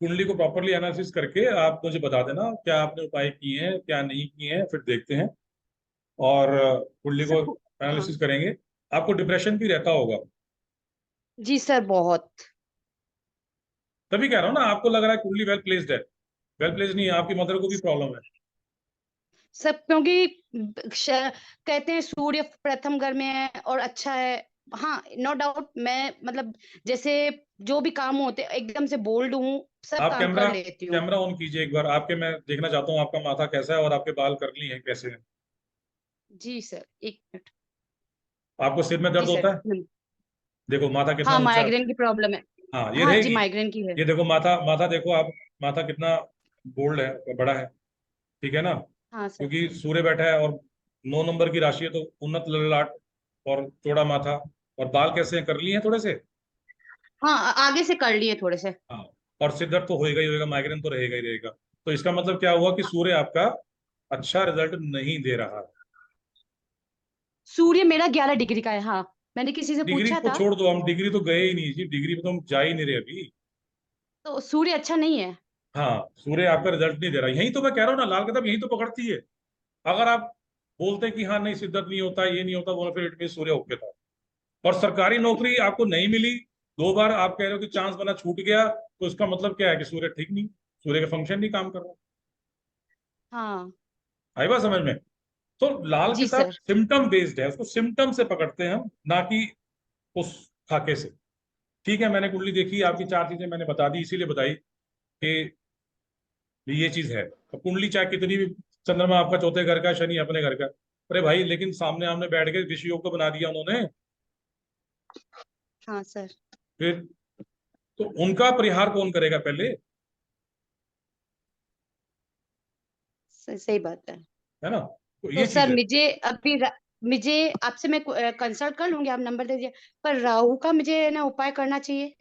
कुंडली को प्रॉपरली एनालिसिस करके आप मुझे बता देना क्या आपने उपाय किए हैं, क्या नहीं किए हैं, फिर देखते हैं। और कुंडली को सर। हाँ एनालिसिस करेंगे। आपको डिप्रेशन भी रहता होगा। जी सर बहुत। तभी कह रहा हूँ ना, आपको लग रहा है कुंडली वेल प्लेस्ड है। वेल प्लेस्ड नहीं है, आपकी मदर को भी प्रॉब्लम है। सब क्योंकि कहते हैं सूर्य प्रथम घर में है और अच्छा है। हाँ नो डाउट, मैं मतलब जैसे जो भी काम होते हैं एकदम से बोल्ड हूँ, सब आप काम कर कैमरा लेती हूँ। कैमरा ऑन कीजिए एक बार आपके, मैं देखना चाहता हूँ आपका माथा कैसा है और आपके बाल कर्ली हैं कैसे हैं। जी सर, एक मिनट। आपको सिर में जी दर्द सर। होता है? देखो माथा कितना हाँ ऊंचा है। माइग्रेन की प्रॉब्लम है। हाँ ये हाँ जी रहेगी। माइग्रेन की है। ये देखो माथा, माथा देखो आप, माथा कितना बोल्ड है, बड़ा है। ठीक है ना? हाँ सर। क्योंकि सूर्य बैठा है और 9 नंबर की राशि है, तो उन्नत ललाट और चौड़ा माथा। और बाल कैसे हैं, करली हैं थोड़े से। हाँ आगे से कर लिए थोड़े से। हाँ। और सिर दर्द तो होएगा ही होएगा, माइग्रेन तो रहेगा ही रहेगा। तो इसका मतलब क्या हुआ कि सूर्य आपका अच्छा रिजल्ट नहीं दे रहा है। सूर्य मेरा 11 डिग्री का है, हाँ। मैंने किसी से डिग्री पूछा को था। छोड़ दो, हम डिग्री तो गए ही नहीं जी, डिग्री पे तो हम जा ही नहीं रहे अभी। तो सूर्य अच्छा नहीं है। हाँ, सूर्य आपका रिजल्ट नहीं दे रहा, यही तो मैं कह रहा हूँ ना, लाल किताब यही तो पकड़ती है। अगर आप बोलते कि हाँ नहीं, सिद्धत नहीं होता, ये नहीं होता, बोलो फिर इट मीन सूर्य ओके था। और सरकारी नौकरी आपको नहीं मिली, 2 बार आप कह रहे हो कि चांस बना छूट गया, तो इसका मतलब क्या है कि सूर्य ठीक नहीं, सूर्य का फंक्शन नहीं काम कर रहा। हाँ। आई बात समझ में? तो लाल जी किताब सर। सिम्टम बेस्ड है, उसको सिम्टम से पकड़ते हैं हम, ना कि उस खाके से। ठीक है, मैंने कुंडली देखी, जी आपकी 4 चीजें मैंने बता दी, इसीलिए बताई कि ये चीज है। तो कुंडली चाहे कितनी भी, चंद्रमा आपका चौथे घर का, शनि अपने घर का, अरे भाई लेकिन सामने आमने बैठ के ऋषि योग तो बना दिया उन्होंने। हाँ सर। फिर तो उनका परिहार कौन करेगा पहले? सही बात है। है ना? तो तो ये चीज सर है। मुझे आपसे मैं कंसल्ट कर लूंगी, आप नंबर दे दीजिए। पर राहु का मुझे ना उपाय करना चाहिए।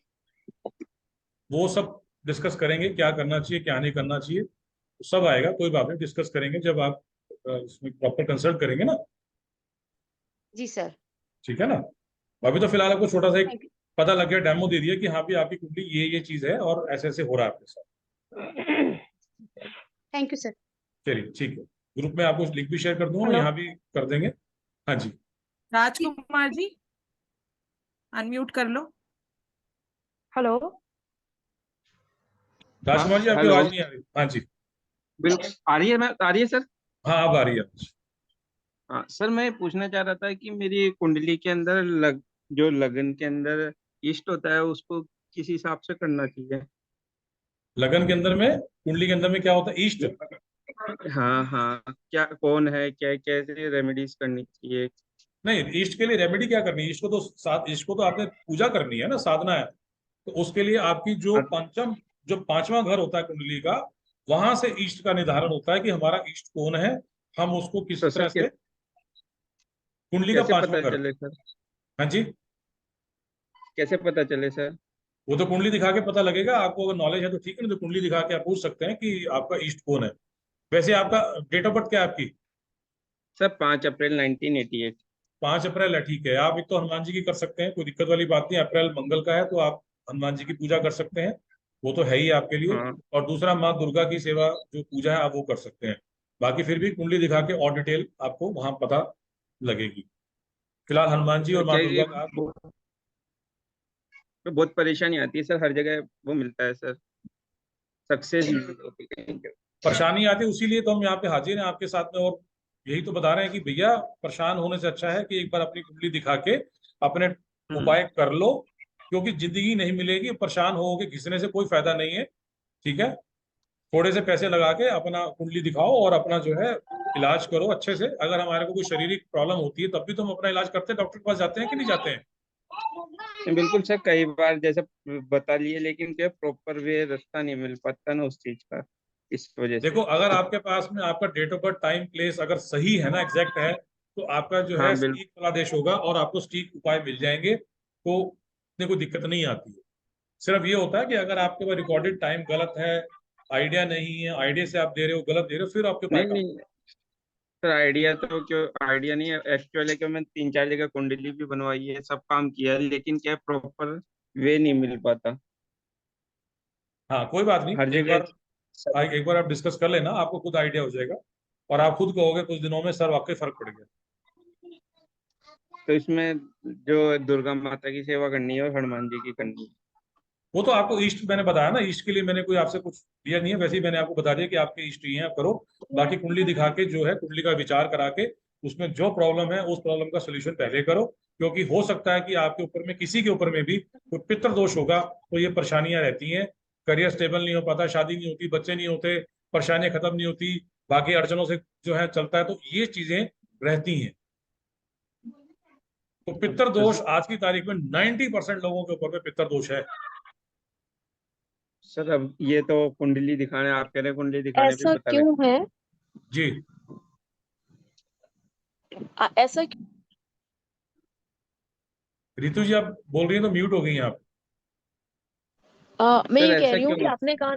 वो सब डिस्कस करेंगे, क्या करना चाहिए क्या नहीं करना चाहिए, तो सब आएगा, कोई बात नहीं, डिस्कस करेंगे जब आप इसमें प्रॉपर कंसल्ट करेंगे ना। जी सर। ठीक है ना? अभी तो फिलहाल आपको छोटा सा एक थैंक यू। पता लग गया, डेमो दे दिया कि हाँ भी आपकी कुंडली ये चीज है और ऐसे ऐसे हो रहा है आपके साथ। Thank you sir. चलिए ठीक है, ग्रुप में आपको लिंक भी शेयर कर दूंगा, हेलो। यहाँ भी कर देंगे। हाँ जी, राजकुमार जी अनम्यूट कर लो। हेलो। राजकुमार जी आपकी हेलो। आवाज नहीं आ रही। हाँ जी, बिल्कुल आ रही है, मैं आ रही है सर। हाँ अब आ रही है। हाँ सर, मैं पूछना चाह रहा था कि मेरी कुंडली के अंदर जो लगन के अंदर इष्ट होता है उसको किस हिसाब से करना चाहिए। लगन के अंदर में, कुंडली के अंदर में क्या होता है? ईस्ट। हाँ हाँ, क्या कौन है, क्या कैसे रेमेडीज करनी चाहिए। नहीं, ईस्ट के लिए रेमेडी क्या करनी है? ईस्ट को तो आपने पूजा करनी है ना, साधना है। तो उसके लिए आपकी जो हाँ, पंचम, जो पांचवा घर होता है कुंडली का, वहां से ईस्ट का निर्धारण होता है कि हमारा ईस्ट कौन है। हम उसको किस तो तरह सर से, कुंडली का कैसे पांचवा पता घर। चले सर, हाँ जी, कैसे पता चले सर। वो तो कुंडली दिखा के पता लगेगा आपको। अगर नॉलेज है तो ठीक है, नहीं तो कुंडली दिखा के आप पूछ सकते हैं कि आपका ईस्ट कौन है। वैसे आपका डेट ऑफ बर्थ क्या है आपकी? सर 5 अप्रैल 1988। 5 अप्रैल है, ठीक है। आप एक तो हनुमान जी की कर सकते हैं, कोई दिक्कत वाली बात नहीं। अप्रैल मंगल का है तो आप हनुमान जी की पूजा कर सकते हैं, वो तो है ही आपके लिए। हाँ और दूसरा, माँ दुर्गा की सेवा जो पूजा है आप वो कर सकते हैं। बाकी फिर भी कुंडली दिखा के और डिटेल आपको वहां पता लगेगी। फिलहाल हनुमान जी सर, और क्या माँ दुर्गा ये का आप। बहुत परेशानी आती है सर, हर जगह वो मिलता है सर, सक्सेस नहीं होती कहीं पे। परेशानी आती है, उसीलिए तो हम यहाँ पे हाजिर हैं आपके साथ में। और यही तो बता रहे हैं कि भैया, परेशान होने से अच्छा है कि एक बार अपनी कुंडली दिखा के अपने हम्म। उपाय कर लो। क्योंकि जिंदगी नहीं मिलेगी, परेशान होके घिसने से कोई फायदा नहीं है। ठीक है, थोड़े से पैसे लगा के अपना कुंडली दिखाओ और अपना जो है इलाज करो अच्छे से। अगर हमारे को कोई शारीरिक प्रॉब्लम होती है तब भी तो हम अपना इलाज करते हैं, डॉक्टर के पास जाते हैं कि नहीं जाते हैं? बिल्कुल सर, कई बार जैसे बता लिए, लेकिन क्या प्रॉपर वे रास्ता नहीं मिल पाता ना उस चीज का, इस वजह से। देखो, अगर आपके पास में आपका date of birth, time, place अगर सही है ना, एग्जैक्ट है, तो आपका जो हाँ है बिल्कुल। सटीक फलादेश होगा और आपको सटीक उपाय मिल जाएंगे। तो इतनी कोई दिक्कत नहीं आती है। सिर्फ ये होता है कि अगर आपके पास रिकॉर्डेड टाइम गलत है, आइडिया नहीं है, आइडिया से आप दे रहे हो, गलत दे रहे हो, फिर आपके उपाय नहीं काम। नहीं सर, आइडिया तो क्यों, आइडिया नहीं है एक्चुअल है कि मैं 3 4 जगह कुंडली भी बनवाई है, सब काम किया है, लेकिन क्या प्रॉपर वे नहीं मिल पाता हाँ कोई बात नहीं, हर एक जगह। बार, एक बार आप डिस्कस कर लेना, आपको खुद आइडिया हो जाएगा। और आप खुद कहोगे कुछ दिनों में, सर वाकई फर्क पड़ गया। तो इसमें जो दुर्गा माता की सेवा करनी है और हनुमान जी की करनी है। वो तो आपको ईस्ट मैंने बताया ना, ईस्ट के लिए मैंने कोई आपसे कुछ दिया नहीं है, वैसे ही मैंने आपको बता दिया कि आपके ईस्ट ही हैं, आप करो। बाकी कुंडली दिखा के जो है, कुंडली का विचार करा के उसमें जो प्रॉब्लम है उस प्रॉब्लम का सोल्यूशन पहले करो। क्योंकि हो सकता है कि आपके ऊपर में, किसी के ऊपर में भी कोई पितृ दोष होगा, तो ये परेशानियां रहती हैं। करियर स्टेबल नहीं हो पाता, शादी नहीं होती, बच्चे नहीं होते, परेशानियां खत्म नहीं होती, बाकी अड़चनों से जो है चलता है, तो ये चीजें रहती हैं। तो पितृ तो दोष आज की तारीख में 90% लोगों के ऊपर में पितृ दोष है। सर अब ये तो कुंडली दिखाने, आप कह रहे हैं कुंडली दिखाने पे ऐसा पता क्यों लगे। है? जी, ऐसा रितु जी आप बोल रही हैं तो म्यूट हो गई हैं आप। मैं सर ये कह ऐसा रही हूँ कि क्यों। आपने कहा।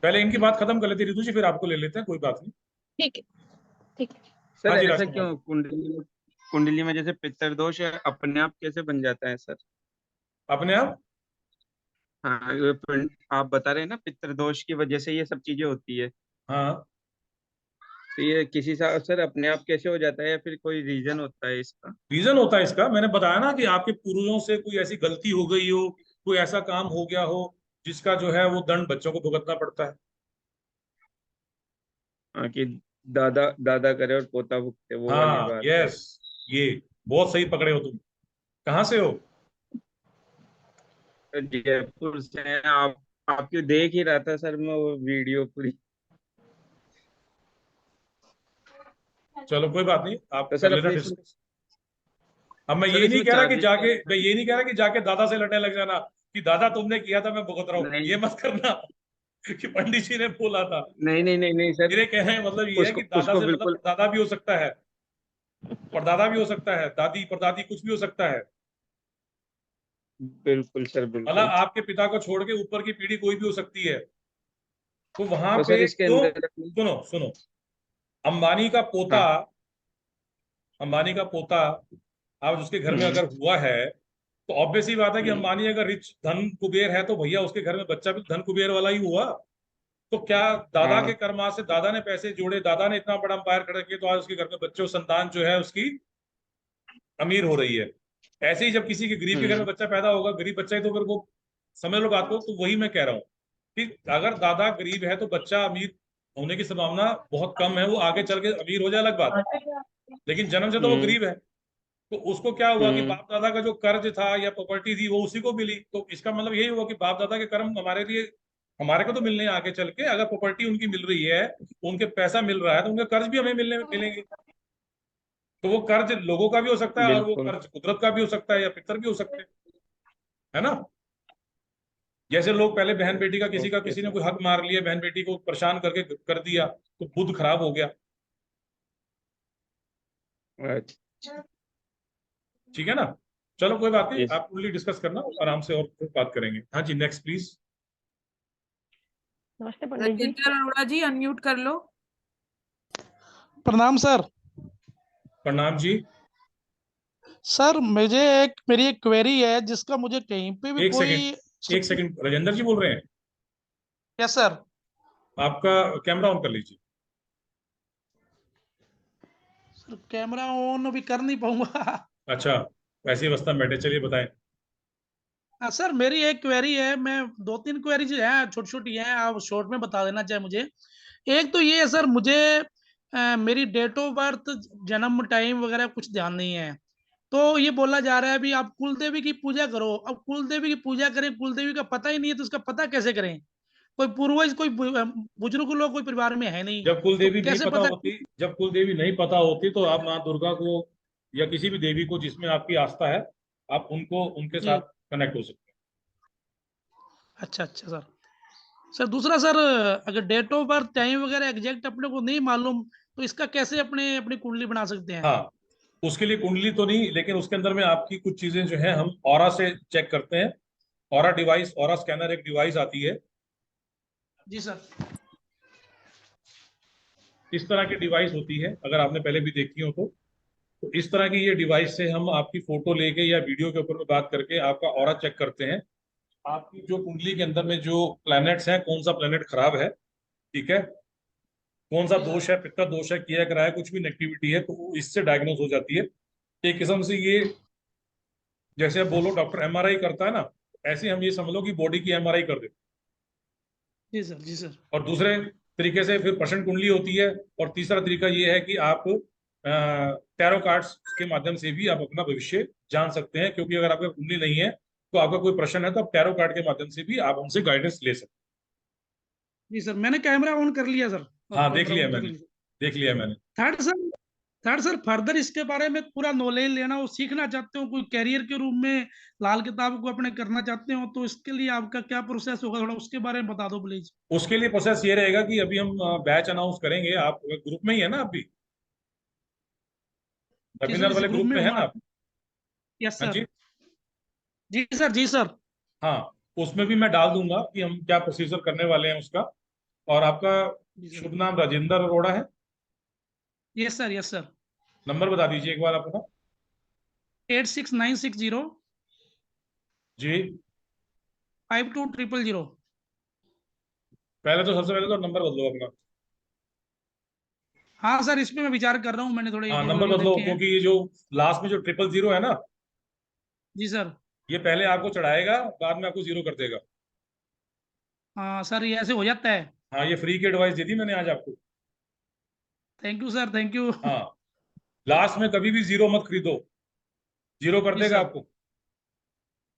पहले इनकी बात खत्म कर लेते हैं रितु जी, फिर आपको ले लेते हैं, कोई बात नहीं। ठीक है, ठीक है। हाँ सर जी ऐसा राजकुमार। क्यों, कुंडली में जैसे पितृदोष है, अपने आप कैसे बन जाता है सर। अपने आप? हाँ आप बता रहे हैं ना पितृदोष की वजह से ये सब चीजें होती है, हाँ, तो ये किसी सा सर अपने आप कैसे हो जाता है, या फिर कोई रीजन होता है इसका। रीजन होता है इसका, मैंने बताया ना कि आपके पूर्वजों से कोई ऐसी गलती हो गई हो, कोई ऐसा काम हो गया हो जिसका जो है वो दंड बच्चों को भुगतना पड़ता है। हाँ कि दादा दादा करे और पोता भुगते, वो वाली हाँ बात है। यस, ये बहुत सही पकड़े हो तुम। कहाँ से हो? तो जयपुर से हैं आप, आपकी देख ही रहा था सर मैं वो वीडियो पूरी। चलो कोई बात नहीं, आप तो कर सर लेना अपने इसमें, डिस्कस। अब मैं सर ये नहीं इसमें कह रहा कि चार्जेस क्या जाके, मैं होंगे? ये नहीं कह रहा कि जाके दादा से लड़ने लग जाना कि दादा तुमने किया था मैं भुगत रहा हूँ, नहीं ये मत करना कि पंडित जी ने बोला था। नहीं नहीं नहीं नहीं सर, मेरे कहने का मतलब ये है कि उसको दादा उसको से मतलब बिल्कुल। परदादा भी हो सकता है, परदादा भी हो सकता है, दादी परदादी कुछ भी हो सकता है। बिल्कुल सर मतलब बिल्कुल। आपके पिता को छोड़ के ऊपर की पीढ़ी कोई भी हो सकती है। तो वहां तो सर पे इसके क्यों, अंदर। सुनो सुनो, अंबानी का पोता, हाँ अंबानी का पोता अब उसके घर में अगर हुआ है तो ऑब्वियस ही बात है कि हम मानिए अगर रिच धन कुबेर है तो भैया उसके घर में बच्चा भी धन कुबेर वाला ही हुआ। तो क्या दादा हाँ। के कर्मा से दादा ने पैसे जोड़े, दादा ने इतना बड़ा एम्पायर खड़ा किया, तो आज उसके घर में बच्चों संतान जो है उसकी अमीर हो रही है। ऐसे ही जब किसी के गरीब के घर में बच्चा पैदा होगा, गरीब बच्चा ही तो फिर वो, समझ लो बात को। तो वही मैं कह रहा हूँ कि अगर दादा गरीब है तो बच्चा अमीर होने की संभावना बहुत कम है। वो आगे चल के अमीर हो जाए अलग बात है, लेकिन जन्म से तो वो गरीब है। तो उसको क्या हुआ कि बाप दादा का जो कर्ज था या प्रॉपर्टी थी वो उसी को मिली। तो इसका मतलब यही हुआ कि बाप दादा के कर्म हमारे लिए, हमारे को तो मिलने हैं आगे चल के। अगर प्रॉपर्टी उनकी मिल रही है, उनके पैसा मिल रहा है, तो उनके कर्ज भी हमें मिलेंगे। तो वो कर्ज लोगों का भी हो सकता है और वो बिल्कुल। कर्ज कुदरत का भी हो सकता है या पितर भी हो सकते हैं, है ना। जैसे लोग पहले बहन बेटी का, किसी का ओके किसी ने सर। कोई हक मार लिया, बहन बेटी को परेशान करके कर दिया, तो बुध खराब हो गया। अच्छा। ठीक है ना। चलो कोई बात नहीं, यस। आप ओनली डिस्कस करना आराम से और फिर बात करेंगे। हाँ जी, नेक्स्ट प्लीज। नमस्ते पंडित जी। राजेंद्र अरोड़ा जी अनम्यूट कर लो। प्रणाम सर। प्रणाम जी। सर मेरी एक क्वेरी है जिसका मुझे कहीं पे भी एक कोई। सेकंड, एक सेकंड, राजेंद्र जी बोल रहे हैं? Yes sir. आपका कैमरा ऑन कर लीजिए। सर कैमरा ऑन भी कर नहीं पाऊंगा। अच्छा, वैसी अवस्था में बैठे, चलिए बताएं। सर मेरी एक क्वेरी है, मैं 2-3 क्वेरीज हैं, छोटी छोटी हैं, आप शॉर्ट में बता देना चाहे मुझे। एक तो ये है सर, मुझे मेरी डेट ऑफ बर्थ, जन्म टाइम वगैरह कुछ ध्यान नहीं है। तो ये बोला जा रहा है अभी आप कुल देवी की पूजा करो। अब कुल देवी की पूजा करें, कुल देवी का पता ही नहीं है, तो उसका पता कैसे करें? कोई पूर्वज, कोई बुजुर्ग लोग कोई परिवार में है नहीं, जब कुल तो देवी नहीं कैसे पता पता? होती, जब कुल देवी नहीं पता होती तो आप माँ दुर्गा को या किसी भी देवी को जिसमें आपकी आस्था है, आप उनको, उनके जी। साथ कनेक्ट हो सकते अच्छा अच्छा सर। सर दूसरा सर, अगर डेट ऑफ बर्थ टाइम वगैरह एग्जैक्ट अपने को नहीं मालूम, तो इसका कैसे अपनी कुंडली बना सकते हैं। हैं? हाँ, उसके लिए कुंडली तो नहीं, लेकिन उसके अंदर में आपकी कुछ चीजें जो है हम ऑरा से चेक करते हैं। ऑरा डिवाइस, ऑरा स्कैनर एक डिवाइस आती है। जी सर। इस तरह की डिवाइस होती है, अगर आपने पहले भी देखी हो तो इस तरह की ये डिवाइस से हम आपकी फोटो लेके या वीडियो के ऊपर में बात करके आपका ऑरा चेक करते हैं। आपकी जो कुंडली के अंदर में जो प्लैनेट्स हैं, कौन सा प्लैनेट खराब है, ठीक है, कौन सा दोष है, पित्ता दोष है, किया करा है, कुछ भी नेगेटिविटी है, तो वो इससे डायग्नोज हो जाती है। एक किस्म से ये, जैसे आप बोलो डॉक्टर एमआरआई करता है ना, ऐसे हम ये समझ लो कि बॉडी की एमआरआई कर देते जी सर। जी सर। हैं। और दूसरे तरीके से फिर प्रश्न कुंडली होती है। और तीसरा तरीका ये है कि आप टैरो कार्ड्स के माध्यम से भी आप अपना भविष्य जान सकते हैं, क्योंकि अगर आपका कुंडली नहीं है तो आपका कोई प्रश्न है तो आप टैरो कार्ड के माध्यम से भी आप हमसे गाइडेंस ले सकते जी सर, मैंने कैमरा ऑन कर लिया सर। हैं। हाँ, देख कैमरा लिया ऑन कर मैंने, लिया। देख लिया मैंने। थर्ड सर फर्दर इसके बारे में पूरा नॉलेज लेना हो, सीखना चाहते हो, कोई कैरियर के रूप में लाल किताब को अपने करना चाहते हो, तो इसके लिए आपका क्या प्रोसेस होगा, थोड़ा उसके बारे में बता दो प्लीज। उसके लिए प्रोसेस ये रहेगा कि अभी हम बैच अनाउंस करेंगे। आप ग्रुप में ही है ना, आप भी जी सर, वेबिनार इस वाले ग्रुप ग्रुप में में है हूँ ना आप। आप? यस हाँ सर। जी। जी सर। जी सर। हाँ, उसमें भी मैं डाल दूंगा कि हम क्या प्रोसीजर करने वाले हैं उसका। और आपका जी सर। शुभ नाम राजेंद्र अरोड़ा है? Yes sir. Yes sir. Number बता दीजिए एक बार अपना। 86960 जी, 52000। पहले तो सबसे पहले तो नंबर बदलो अपना। हाँ सर, इस पे मैं विचार कर रहा हूँ, मैंने थोड़े एक हाँ, दो नंबर वीडियो बदलो, देखे हैं। क्योंकि ये जो लास्ट में जो 000 है ना, जी सर। ये पहले आपको चढ़ाएगा, बाद में आपको जीरो कर देगा। हाँ सर, ये ऐसे हो जाता है। हाँ, ये फ्री की एडवाइस दी थी मैंने आज आपको। Thank you sir, thank you. हाँ, लास्ट में कभी भी जीरो मत खरीदो, जीरो कर जी देगा सर। आपको।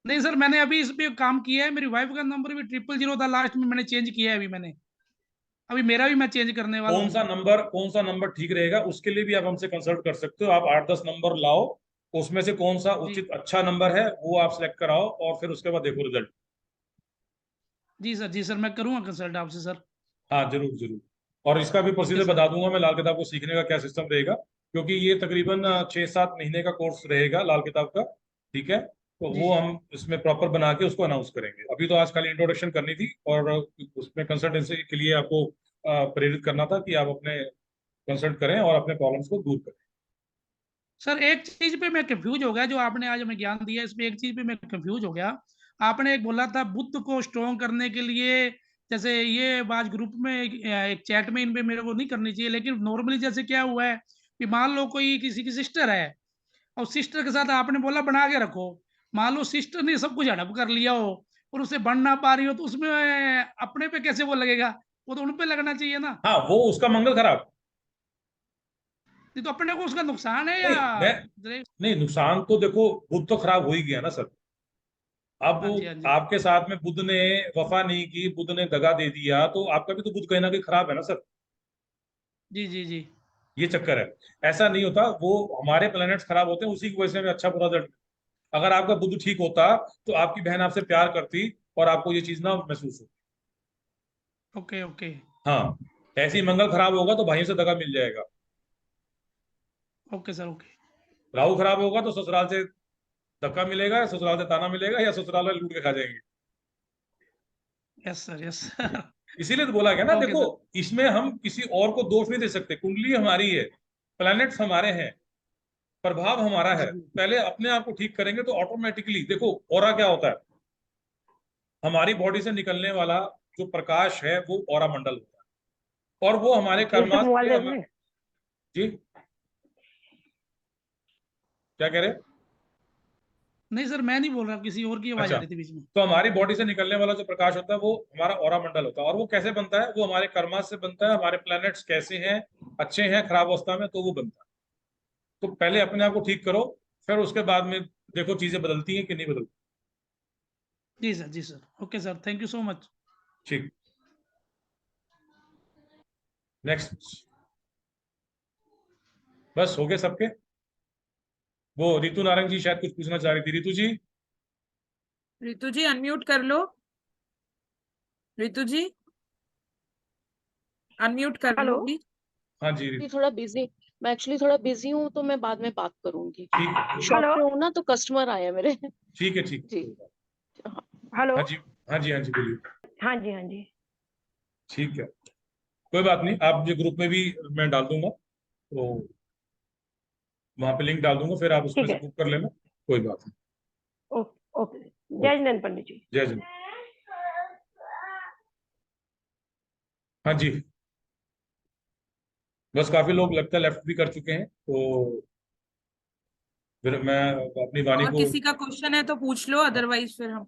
नहीं सर, मैंने अभी इस पे काम किया है, मेरी वाइफ का नंबर भी 000 था लास्ट में, मैंने चेंज किया है अभी मैंने। अभी मेरा भी मैं चेंज करने वाला हूँ। कौन सा नंबर ठीक रहेगा उसके लिए भी आप हमसे कंसल्ट कर सकते हो। आप 8-10 नंबर लाओ, उसमें से कौन सा जी। उचित अच्छा नंबर है वो आप सेलेक्ट कराओ, और फिर उसके बाद देखो रिजल्ट। जी सर। जी सर, मैं करूँगा कंसल्ट आपसे सर। हाँ, जरूर जरूर। और इसका भी ओके प्रोसीजर सर। बता दूंगा मैं, लाल किताब को सीखने का क्या सिस्टम रहेगा, क्योंकि ये तकरीबन जी 6-7 महीने का कोर्स रहेगा लाल किताब का। ठीक है, तो जी। वो जी हम इसमें प्रॉपर बना के उसको अनाउंस करेंगे। अभी तो आज खाली इंट्रोडक्शन करनी थी, और उसमें कंसल्टेंसी के लिए आपको प्रेरित करना था कि आप अपने कंसल्ट करें और अपने प्रॉब्लम्स को दूर करें। सर एक चीज पे मैं कंफ्यूज हो गया, जो आपने आज हमें ज्ञान दिया इसमें एक चीज पे मैं कंफ्यूज हो गया। आपने एक बोला था बुद्ध को स्ट्रॉन्ग करने के लिए, जैसे ये बात ग्रुप में एक चैट में इन पे मेरे को नहीं करनी चाहिए, लेकिन नॉर्मली जैसे क्या हुआ है कि मान लो कोई किसी की सिस्टर है और सिस्टर के साथ आपने बोला बना के रखो, मान लो सिस्टर ने सब कुछ हड़प कर लिया हो और उसे बन ना पा रही हो, तो उसमें अपने पे कैसे वो लगेगा? वो तो उन पे लगना चाहिए ना। हाँ, वो उसका मंगल खराब। नहीं तो अपने को उसका नुकसान है नहीं, या नहीं, नुकसान तो देखो, बुद्ध तो खराब हो ही गया ना सर। अब हाँ जी, हाँ जी। आपके साथ में बुद्ध ने वफा नहीं की, बुद्ध ने दगा दे दिया, तो आपका भी तो बुद्ध कहीं ना कहीं खराब है ना सर। जी जी जी। ये चक्कर है। ऐसा नहीं होता, वो हमारे प्लैनेट्स खराब होते हैं, उसी की वजह से हमें अच्छा बुरा दंड। अगर आपका बुद्ध ठीक होता तो आपकी बहन आपसे प्यार करती और आपको ये चीज ना महसूस हो। ओके ओके हाँ, ऐसे ही मंगल खराब होगा तो भाइयों से दगा मिल जाएगा। Okay sir okay. राहु खराब होगा तो ससुराल से धक्का मिलेगा, या ससुराल से ताना मिलेगा, या ससुराल वाले लूट के खा जाएंगे। Yes sir yes sir. इसीलिए तो बोला गया ना, ओके देखो सर। इसमें हम किसी और को दोष नहीं दे सकते। कुंडली हमारी है, प्लैनेट्स हमारे हैं, प्रभाव हमारा जी है। जी पहले अपने आप को ठीक करेंगे तो ऑटोमेटिकली, देखो ऑरा क्या होता है, हमारी बॉडी से निकलने वाला जो प्रकाश है वो ऑरा मंडल होता है, और वो हमारे कर्मा से जी, क्या कह रहे हैं? नहीं सर मैं नहीं बोल रहा, किसी और की आवाज आ अच्छा, रही थी बीच में। तो हमारी बॉडी से निकलने वाला जो प्रकाश होता है वो हमारा ऑरा मंडल होता है। और वो कैसे बनता है? वो हमारे कर्मा से बनता है। हमारे प्लैनेट्स कैसे हैं, अच्छे हैं, खराब अवस्था में, तो वो बनता है। तो पहले अपने आप को ठीक करो, फिर उसके बाद में देखो चीजें बदलती हैं कि नहीं बदलती। जी sir okay sir, thank you so much. ठीक, नेक्स्ट। बस हो गए सबके। वो रितु नारंग जी शायद कुछ पूछना चाह रही थी। रितु जी अनम्यूट कर लो। रितु जी अनम्यूट कर लो हेलो प्लीज। हाँ जी रितु, थोड़ा बिजी, मैं एक्चुअली थोड़ा बिजी हूँ तो मैं बाद में बात करूंगी। ठीक है, शॉप पे हूँ ना तो कस्टमर आया मेरे। ठीक है, ठीक जी। है। हेलो। हाँ जी, हाँ जी, हाँ जी, बोलिए। हाँ जी हाँ जी। ठीक है, कोई बात नहीं, आप जो ग्रुप में भी मैं डाल दूंगा, तो वहां पे लिंक डाल दूंगा, फिर आप उसमें ठीक से है। बुक कर लेना। कोई बात नहीं। Okay okay. जय जिनेंद्र पंडित जी। जय जिन। हाँ जी, बस काफी लोग लगता है लेफ्ट भी कर चुके हैं, तो फिर मैं अपनी वाणी और को किसी का क्वेश्चन है तो पूछ लो, अदरवाइज फिर हम